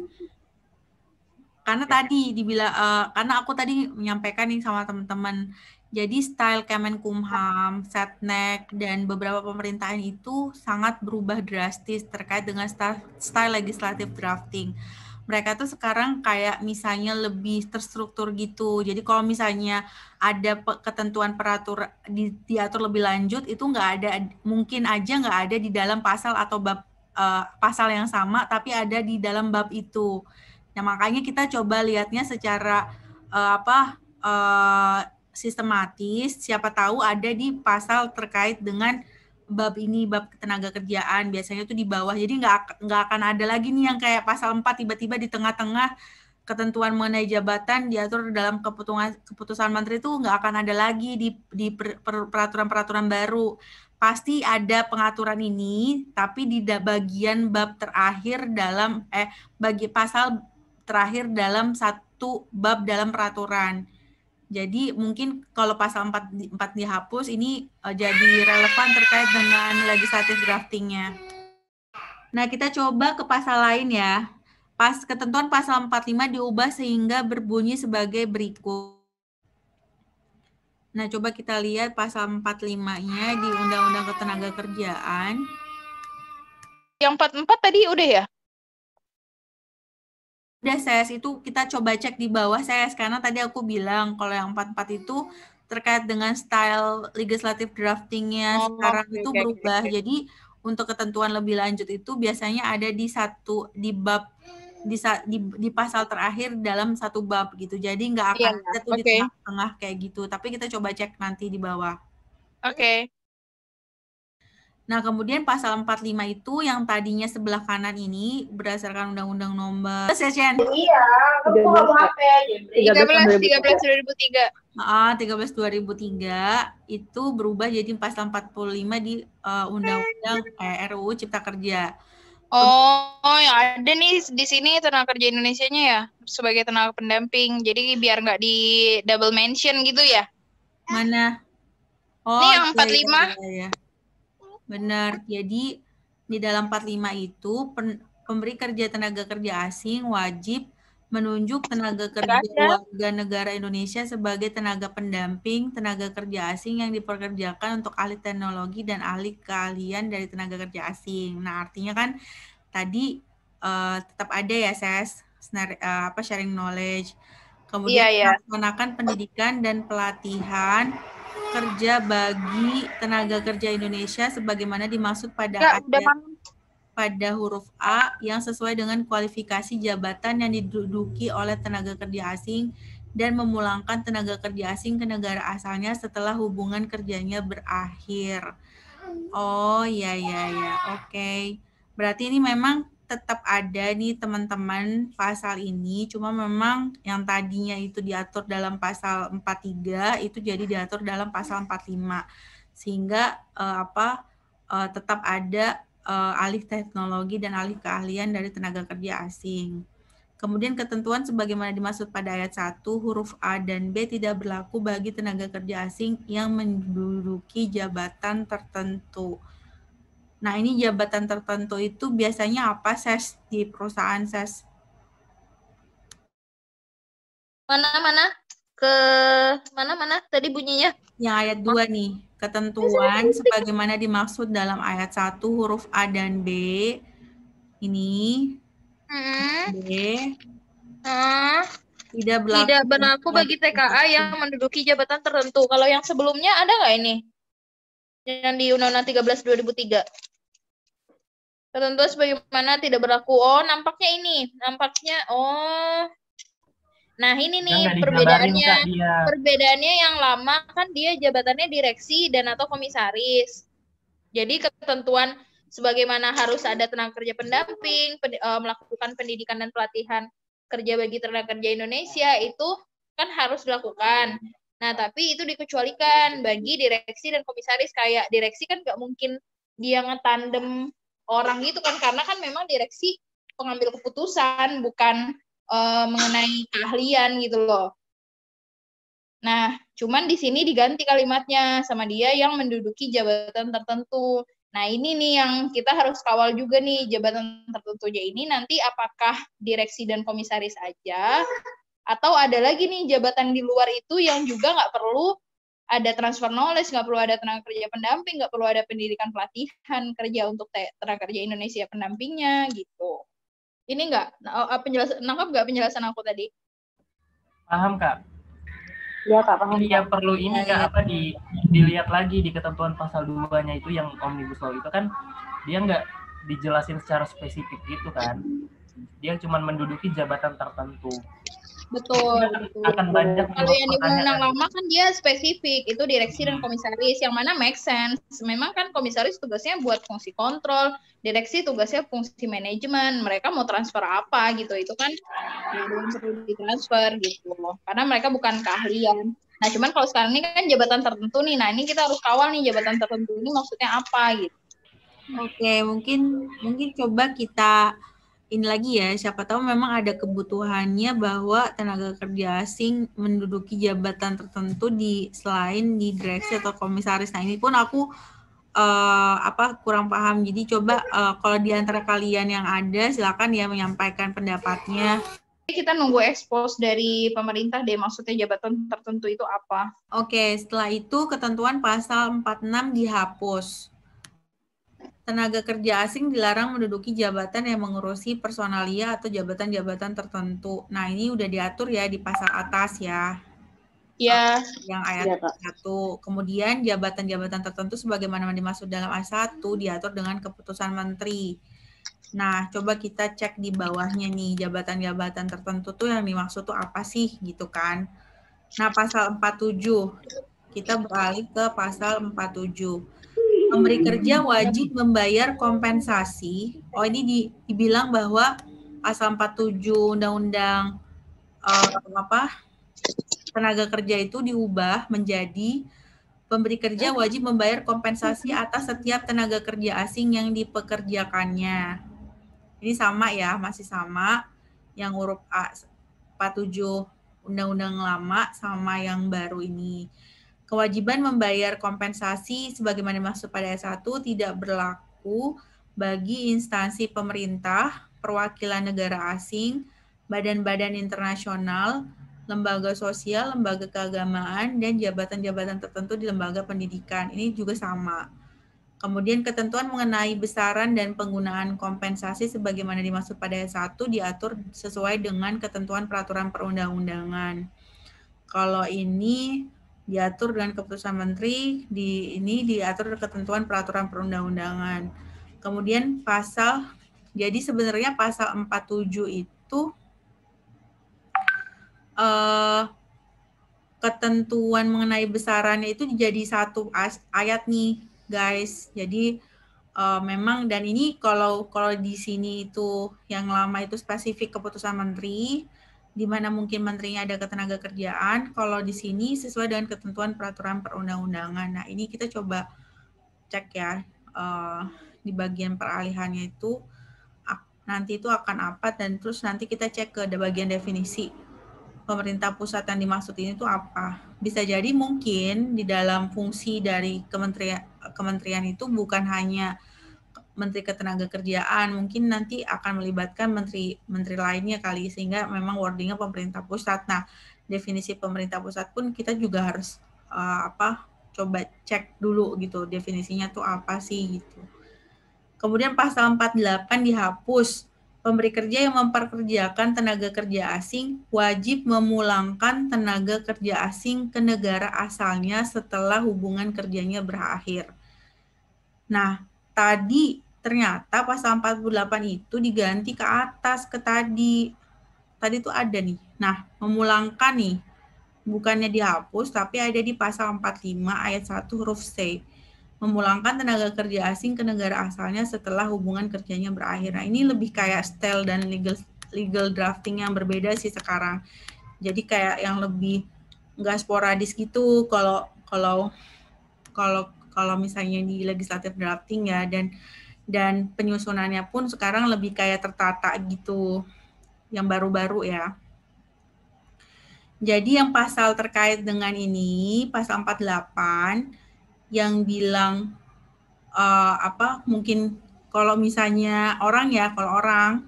Karena tadi dibilang, karena aku tadi menyampaikan nih sama teman-teman, jadi style Kemenkumham, Setnek, dan beberapa pemerintahan itu sangat berubah drastis terkait dengan style legislative drafting. Mereka tuh sekarang kayak misalnya lebih terstruktur gitu. Jadi kalau misalnya ada ketentuan peraturan diatur lebih lanjut, itu nggak ada, mungkin aja nggak ada di dalam pasal atau bab pasal yang sama, tapi ada di dalam bab itu. Nah, makanya kita coba lihatnya secara sistematis, siapa tahu ada di pasal terkait dengan bab ini, bab ketenaga kerjaan, biasanya itu di bawah. Jadi nggak akan ada lagi nih yang kayak pasal 4 tiba-tiba di tengah-tengah ketentuan mengenai jabatan diatur dalam keputusan menteri, itu nggak akan ada lagi di peraturan-peraturan baru. Pasti ada pengaturan ini, tapi di bagian bab terakhir dalam bagi pasal terakhir dalam satu bab dalam peraturan Jadi mungkin kalau pasal 4 dihapus ini jadi relevan terkait dengan legislative draftingnya. Nah, kita coba ke pasal lain ya. Ketentuan pasal 45 diubah sehingga berbunyi sebagai berikut. Nah, coba kita lihat pasal 45-nya di Undang-Undang Ketenagakerjaan. Yang 44 tadi udah ya? Udah, Ses, itu kita coba cek di bawah, Ses, karena tadi aku bilang kalau yang 44 itu terkait dengan style legislative draftingnya sekarang itu berubah. Jadi untuk ketentuan lebih lanjut itu biasanya ada di bab di pasal terakhir dalam satu bab gitu. Jadi nggak akan ada tuh di tengah-tengah kayak gitu. Tapi kita coba cek nanti di bawah. Oke. Nah, kemudian pasal 45 itu yang tadinya sebelah kanan ini berdasarkan Undang-Undang Nomor Iya, aku nggak mau HP. 13/2003. 13/2003 itu berubah jadi pasal 45 di Undang-Undang RUU Cipta Kerja. Oh, yang ada nih di sini tenaga kerja Indonesianya ya sebagai tenaga pendamping. Jadi biar nggak di double mention gitu ya. Mana? Oh, ini yang 45. Ya. Benar. Jadi di dalam 45 itu pemberi kerja tenaga kerja asing wajib menunjuk tenaga kerja warga negara Indonesia sebagai tenaga pendamping tenaga kerja asing yang dipekerjakan untuk ahli teknologi dan ahli keahlian dari tenaga kerja asing. Nah, artinya kan tadi tetap ada ya, Ses, sharing knowledge. Kemudian melaksanakan pendidikan dan pelatihan kerja bagi tenaga kerja Indonesia sebagaimana dimaksud pada huruf A yang sesuai dengan kualifikasi jabatan yang diduduki oleh tenaga kerja asing dan memulangkan tenaga kerja asing ke negara asalnya setelah hubungan kerjanya berakhir. Oh, ya. Oke. Berarti ini memang tetap ada nih teman-teman pasal ini, cuma memang yang tadinya itu diatur dalam pasal 43 itu jadi diatur dalam pasal 45 sehingga tetap ada alih teknologi dan alih keahlian dari tenaga kerja asing. Kemudian ketentuan sebagaimana dimaksud pada ayat 1 huruf A dan B tidak berlaku bagi tenaga kerja asing yang menduduki jabatan tertentu. Nah, ini jabatan tertentu itu biasanya apa, Ses, di perusahaan, Ses? Mana? Ke mana tadi bunyinya? Yang ayat 2 nih. Ketentuan sebagaimana dimaksud dalam ayat 1 huruf A dan B. Ini. B. Tidak berlaku bagi TKA yang menduduki jabatan tertentu. Kalau yang sebelumnya ada nggak ini? Yang di Undang-Undang 13/2003. Ketentuan sebagaimana tidak berlaku. Oh, nampaknya ini. Nah, ini nih perbedaannya. Perbedaannya yang lama kan dia jabatannya direksi dan atau komisaris. Jadi ketentuan sebagaimana harus ada tenaga kerja pendamping, melakukan pendidikan dan pelatihan kerja bagi tenaga kerja Indonesia itu kan harus dilakukan. Nah, tapi itu dikecualikan bagi direksi dan komisaris. Kayak direksi kan nggak mungkin dia ngetandem orang gitu kan, karena kan memang direksi pengambil keputusan, bukan mengenai keahlian gitu loh. Nah, cuman di sini diganti kalimatnya sama dia yang menduduki jabatan tertentu. Nah, ini nih yang kita harus kawal juga nih, jabatan tertentunya ini nanti apakah direksi dan komisaris aja, atau ada lagi nih jabatan di luar itu yang juga nggak perlu ada transfer knowledge, nggak perlu ada tenaga kerja pendamping, nggak perlu ada pendidikan pelatihan kerja untuk tenaga kerja Indonesia pendampingnya gitu. Ini nggak nangkap nggak penjelasan aku tadi? Paham, Kak? Iya, Kak, paham. Iya, perlu ini Kak, dilihat lagi di ketentuan pasal 2-nya itu yang Omnibus Law itu kan dia nggak dijelasin secara spesifik gitu kan. Dia cuma menduduki jabatan tertentu. Betul. Akan banyak. Kalau yang di undang lama kan dia spesifik, itu direksi dan komisaris, yang mana make sense. Memang kan komisaris tugasnya buat fungsi kontrol, direksi tugasnya fungsi manajemen. Mereka mau transfer apa gitu, itu kan belum perlu ditransfer gitu loh. Karena mereka bukan keahlian. Nah, cuman kalau sekarang ini kan jabatan tertentu nih. Nah, ini kita harus kawal nih jabatan tertentu ini maksudnya apa gitu. Oke, mungkin coba kita ini lagi ya, siapa tahu memang ada kebutuhannya bahwa tenaga kerja asing menduduki jabatan tertentu selain di direksi atau komisaris. Nah, ini pun aku kurang paham. Jadi coba kalau di antara kalian yang ada, silakan ya menyampaikan pendapatnya. Kita nunggu expose dari pemerintah deh, maksudnya jabatan tertentu itu apa. Oke, setelah itu ketentuan pasal 46 dihapus. Tenaga kerja asing dilarang menduduki jabatan yang mengurusi personalia atau jabatan-jabatan tertentu. Nah, ini udah diatur ya di pasal atas ya. Ya. Yang ayat 1. Kemudian jabatan-jabatan tertentu sebagaimana dimaksud dalam ayat 1 diatur dengan keputusan menteri. Nah, coba kita cek di bawahnya nih, jabatan-jabatan tertentu tuh yang dimaksud tuh apa sih gitu kan. Nah, pasal 47. Kita beralih ke pasal 47. Pemberi kerja wajib membayar kompensasi. Oh, ini dibilang bahwa pasal 47 Undang-Undang tenaga kerja itu diubah menjadi pemberi kerja wajib membayar kompensasi atas setiap tenaga kerja asing yang dipekerjakannya. Ini sama ya, masih sama yang huruf A 47 Undang-Undang lama sama yang baru ini. Kewajiban membayar kompensasi sebagaimana dimaksud pada ayat 1 tidak berlaku bagi instansi pemerintah, perwakilan negara asing, badan-badan internasional, lembaga sosial, lembaga keagamaan, dan jabatan-jabatan tertentu di lembaga pendidikan. Ini juga sama. Kemudian ketentuan mengenai besaran dan penggunaan kompensasi sebagaimana dimaksud pada ayat 1 diatur sesuai dengan ketentuan peraturan perundang-undangan. Kalau ini diatur dengan keputusan menteri, ini diatur ketentuan peraturan perundang-undangan. Kemudian jadi sebenarnya pasal 47 itu ketentuan mengenai besarannya itu jadi satu ayat nih, guys. Jadi memang, dan ini kalau di sini itu yang lama itu spesifik keputusan menteri, di mana mungkin menterinya ada ketenaga kerjaan, kalau di sini sesuai dengan ketentuan peraturan perundang-undangan. Nah, ini kita coba cek ya, di bagian peralihannya itu, nanti itu akan apa, dan terus nanti kita cek ke bagian definisi pemerintah pusat yang dimaksud ini itu apa. Bisa jadi mungkin di dalam fungsi dari kementerian itu bukan hanya Menteri Ketenagakerjaan, mungkin nanti akan melibatkan menteri lainnya kali, sehingga memang wordingnya pemerintah pusat. Nah, definisi pemerintah pusat pun kita juga harus coba cek dulu gitu, definisinya tuh apa sih gitu. Kemudian pasal 48 dihapus. Pemberi kerja yang memperkerjakan tenaga kerja asing wajib memulangkan tenaga kerja asing ke negara asalnya setelah hubungan kerjanya berakhir. Nah, tadi ternyata pasal 48 itu diganti ke atas ke tadi. Tadi itu ada nih. Nah, memulangkan nih. Bukannya dihapus, tapi ada di pasal 45 ayat 1 huruf C. Memulangkan tenaga kerja asing ke negara asalnya setelah hubungan kerjanya berakhir. Nah, ini lebih kayak style dan legal drafting yang berbeda sih sekarang. Jadi kayak yang lebih nggak sporadis gitu kalau misalnya di legislative drafting ya, dan penyusunannya pun sekarang lebih kayak tertata gitu, yang baru-baru ya. Jadi yang pasal terkait dengan ini, pasal 48, yang bilang mungkin kalau misalnya kalau orang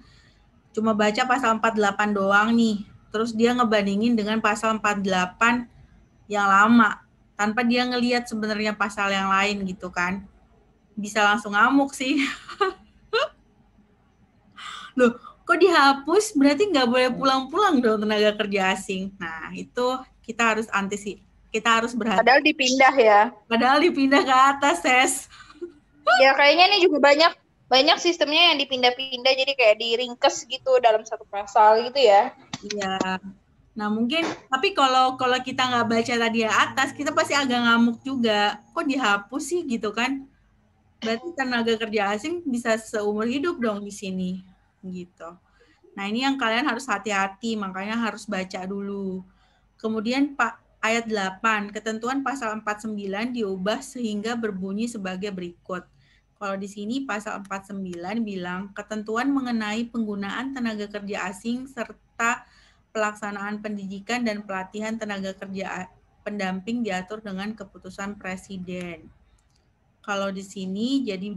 cuma baca pasal 48 doang nih, terus dia ngebandingin dengan pasal 48 yang lama, tanpa dia ngelihat sebenarnya pasal yang lain gitu kan, bisa langsung ngamuk sih. Loh, kok dihapus? Berarti nggak boleh pulang-pulang dong tenaga kerja asing. Nah, itu kita harus kita harus berhati. Padahal dipindah ya. Padahal dipindah ke atas, Ses. Ya, kayaknya ini juga banyak sistemnya yang dipindah-pindah, jadi kayak diringkes gitu dalam satu pasal gitu ya. Iya. Nah, mungkin, tapi kalau kita nggak baca tadi atas, kita pasti agak ngamuk juga. Kok dihapus sih gitu kan? Berarti tenaga kerja asing bisa seumur hidup dong di sini. Gitu. Nah, ini yang kalian harus hati-hati, makanya harus baca dulu. Kemudian ayat 8, ketentuan pasal 49 diubah sehingga berbunyi sebagai berikut. Kalau di sini pasal 49 bilang ketentuan mengenai penggunaan tenaga kerja asing serta pelaksanaan pendidikan dan pelatihan tenaga kerja pendamping diatur dengan keputusan presiden. Kalau di sini jadi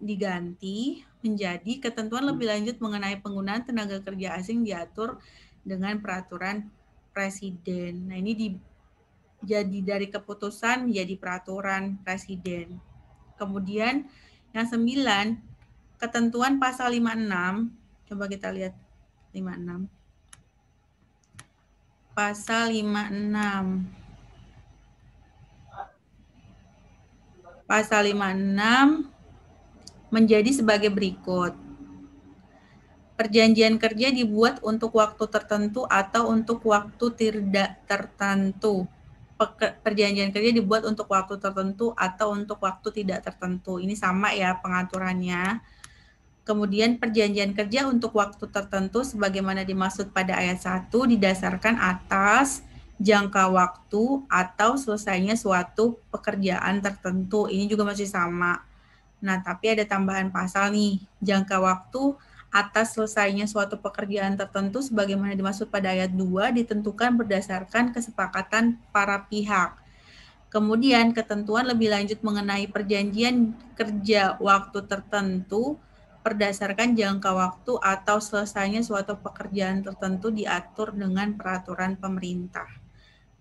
diganti menjadi ketentuan lebih lanjut mengenai penggunaan tenaga kerja asing diatur dengan peraturan presiden. Nah, ini jadi dari keputusan menjadi peraturan presiden. Kemudian yang 9, ketentuan pasal 56, coba kita lihat 56. Pasal 56. Pasal 56 menjadi sebagai berikut. Perjanjian kerja dibuat untuk waktu tertentu atau untuk waktu tidak tertentu. Perjanjian kerja dibuat untuk waktu tertentu atau untuk waktu tidak tertentu. Ini sama ya pengaturannya. Kemudian perjanjian kerja untuk waktu tertentu sebagaimana dimaksud pada ayat 1 didasarkan atas jangka waktu atau selesainya suatu pekerjaan tertentu. Ini juga masih sama. Nah, tapi ada tambahan pasal nih. Jangka waktu atas selesainya suatu pekerjaan tertentu sebagaimana dimaksud pada ayat 2 ditentukan berdasarkan kesepakatan para pihak. Kemudian ketentuan lebih lanjut mengenai perjanjian kerja waktu tertentu berdasarkan jangka waktu atau selesainya suatu pekerjaan tertentu diatur dengan peraturan pemerintah.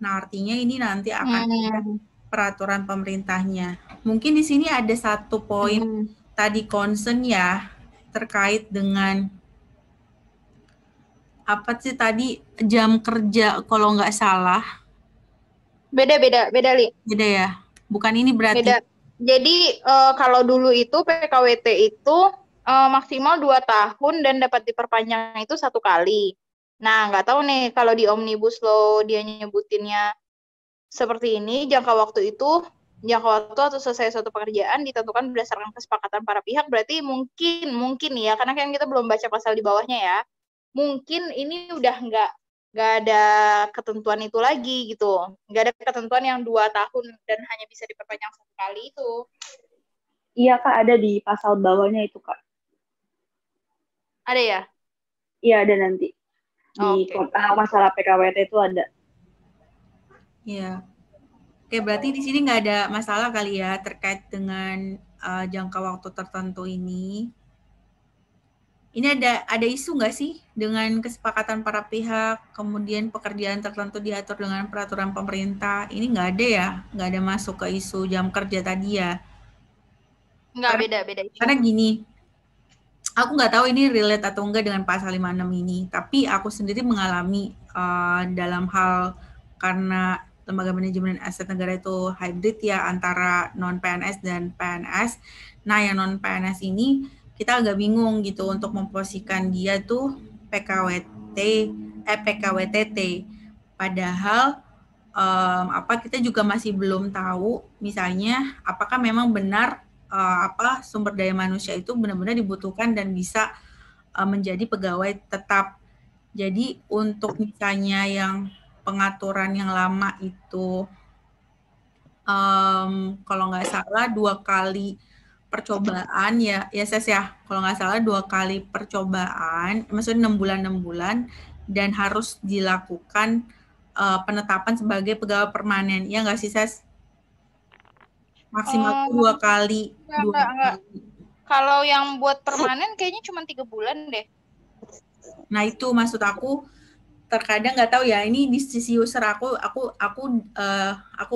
Nah, artinya ini nanti akan ada peraturan pemerintahnya. Mungkin di sini ada satu poin tadi concern ya, terkait dengan apa sih tadi jam kerja kalau nggak salah. Beda, Li. Beda ya? Bukan ini berarti. Beda. Jadi kalau dulu itu PKWT itu maksimal 2 tahun dan dapat diperpanjang itu 1 kali. Nah, nggak tahu nih kalau di Omnibus Law dia nyebutinnya seperti ini, jangka waktu atau selesai suatu pekerjaan ditentukan berdasarkan kesepakatan para pihak, berarti mungkin ya, karena kan kita belum baca pasal di bawahnya ya, mungkin ini udah nggak ada ketentuan itu lagi gitu, nggak ada ketentuan yang 2 tahun dan hanya bisa diperpanjang 1 kali itu. Iya Kak, ada di pasal bawahnya itu Kak. Ada ya? Iya, ada nanti. Di masalah PKWT itu ada. Iya. Oke, berarti di sini nggak ada masalah kali ya terkait dengan jangka waktu tertentu ini. Ini ada isu nggak sih dengan kesepakatan para pihak, kemudian pekerjaan tertentu diatur dengan peraturan pemerintah? Ini nggak ada ya? Nggak ada masuk ke isu jam kerja tadi ya? Nggak, beda isu. Karena gini, aku nggak tahu ini relate atau enggak dengan pasal 56 ini, tapi aku sendiri mengalami dalam hal karena lembaga manajemen aset negara itu hybrid ya antara non-PNS dan PNS. Nah, yang non-PNS ini kita agak bingung gitu untuk memposisikan dia tuh PKWTT. Padahal kita juga masih belum tahu misalnya apakah memang benar sumber daya manusia itu benar-benar dibutuhkan dan bisa menjadi pegawai tetap. Jadi untuk misalnya yang pengaturan yang lama itu kalau nggak salah 2 kali percobaan ya Ses ya, kalau nggak salah 2 kali percobaan, maksudnya 6 bulan dan harus dilakukan penetapan sebagai pegawai permanen, ya nggak sih Ses? Maksimal 2 kali. Enggak. Kalau yang buat permanen kayaknya cuma 3 bulan deh. Nah itu maksud aku, terkadang nggak tahu ya, ini di sisi user aku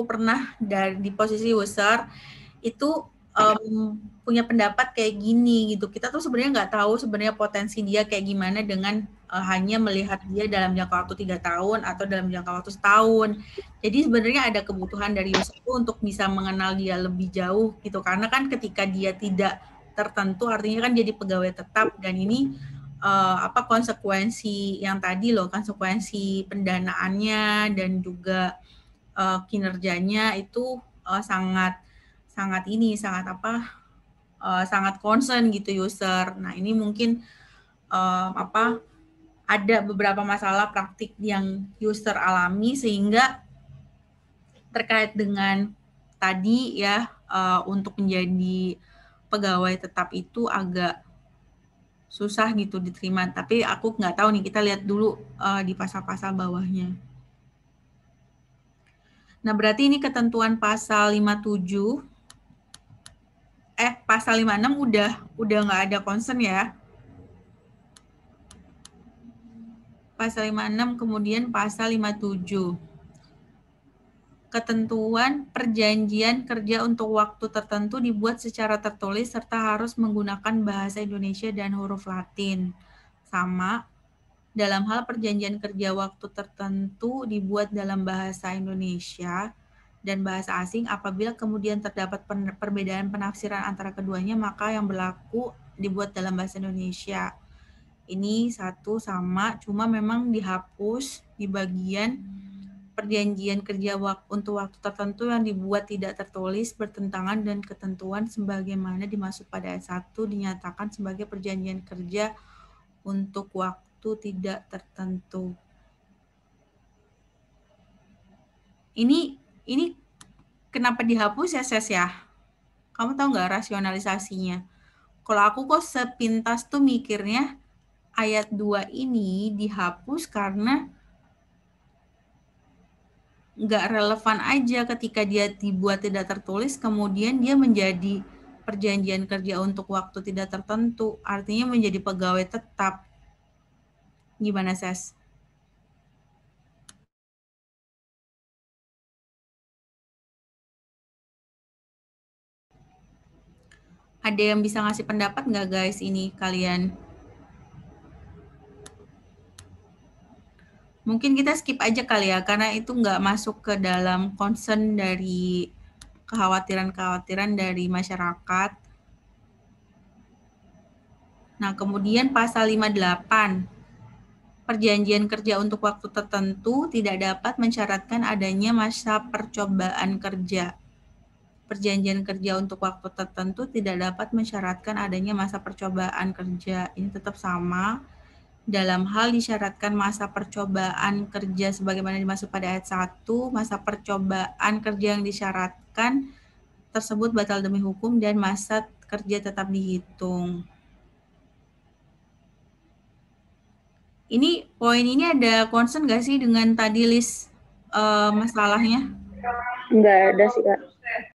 pernah di posisi user itu punya pendapat kayak gini gitu. Kita tuh sebenarnya nggak tahu sebenarnya potensi dia kayak gimana dengan hanya melihat dia dalam jangka waktu 3 tahun atau dalam jangka waktu setahun. Jadi sebenarnya ada kebutuhan dari user itu untuk bisa mengenal dia lebih jauh gitu. Karena kan ketika dia tidak tertentu artinya kan jadi pegawai tetap, dan ini konsekuensi yang tadi loh, konsekuensi pendanaannya dan juga kinerjanya itu sangat concern gitu user. Nah, ini mungkin ada beberapa masalah praktik yang user alami sehingga terkait dengan tadi ya untuk menjadi pegawai tetap itu agak susah gitu diterima. Tapi aku nggak tahu nih, kita lihat dulu di pasal-pasal bawahnya. Nah, berarti ini ketentuan pasal 57, pasal 56 udah nggak ada concern ya. Pasal 56, kemudian pasal 57. Ketentuan perjanjian kerja untuk waktu tertentu dibuat secara tertulis serta harus menggunakan bahasa Indonesia dan huruf Latin. Sama, dalam hal perjanjian kerja waktu tertentu dibuat dalam bahasa Indonesia dan bahasa asing, apabila kemudian terdapat perbedaan penafsiran antara keduanya, maka yang berlaku dibuat dalam bahasa Indonesia. Ini satu sama, cuma memang dihapus di bagian perjanjian kerja untuk waktu tertentu yang dibuat tidak tertulis bertentangan dan ketentuan sebagaimana dimaksud pada ayat 1 dinyatakan sebagai perjanjian kerja untuk waktu tidak tertentu. Ini kenapa dihapus ya, Ses ya? Kamu tahu nggak rasionalisasinya? Kalau aku kok sepintas tuh mikirnya ayat 2 ini dihapus karena nggak relevan aja ketika dia dibuat tidak tertulis, kemudian dia menjadi perjanjian kerja untuk waktu tidak tertentu, artinya menjadi pegawai tetap. Gimana, Ses? Ada yang bisa ngasih pendapat nggak, guys, ini kalian? Mungkin kita skip aja kali ya, karena itu nggak masuk ke dalam concern dari kekhawatiran-kekhawatiran dari masyarakat. Nah, kemudian pasal 58. Perjanjian kerja untuk waktu tertentu tidak dapat mensyaratkan adanya masa percobaan kerja. Perjanjian kerja untuk waktu tertentu tidak dapat mensyaratkan adanya masa percobaan kerja. Ini tetap sama. Dalam hal disyaratkan masa percobaan kerja sebagaimana dimaksud pada ayat 1, masa percobaan kerja yang disyaratkan tersebut batal demi hukum dan masa kerja tetap dihitung. Ini poin ini ada concern nggak sih dengan tadi list masalahnya? Nggak ada sih, Kak.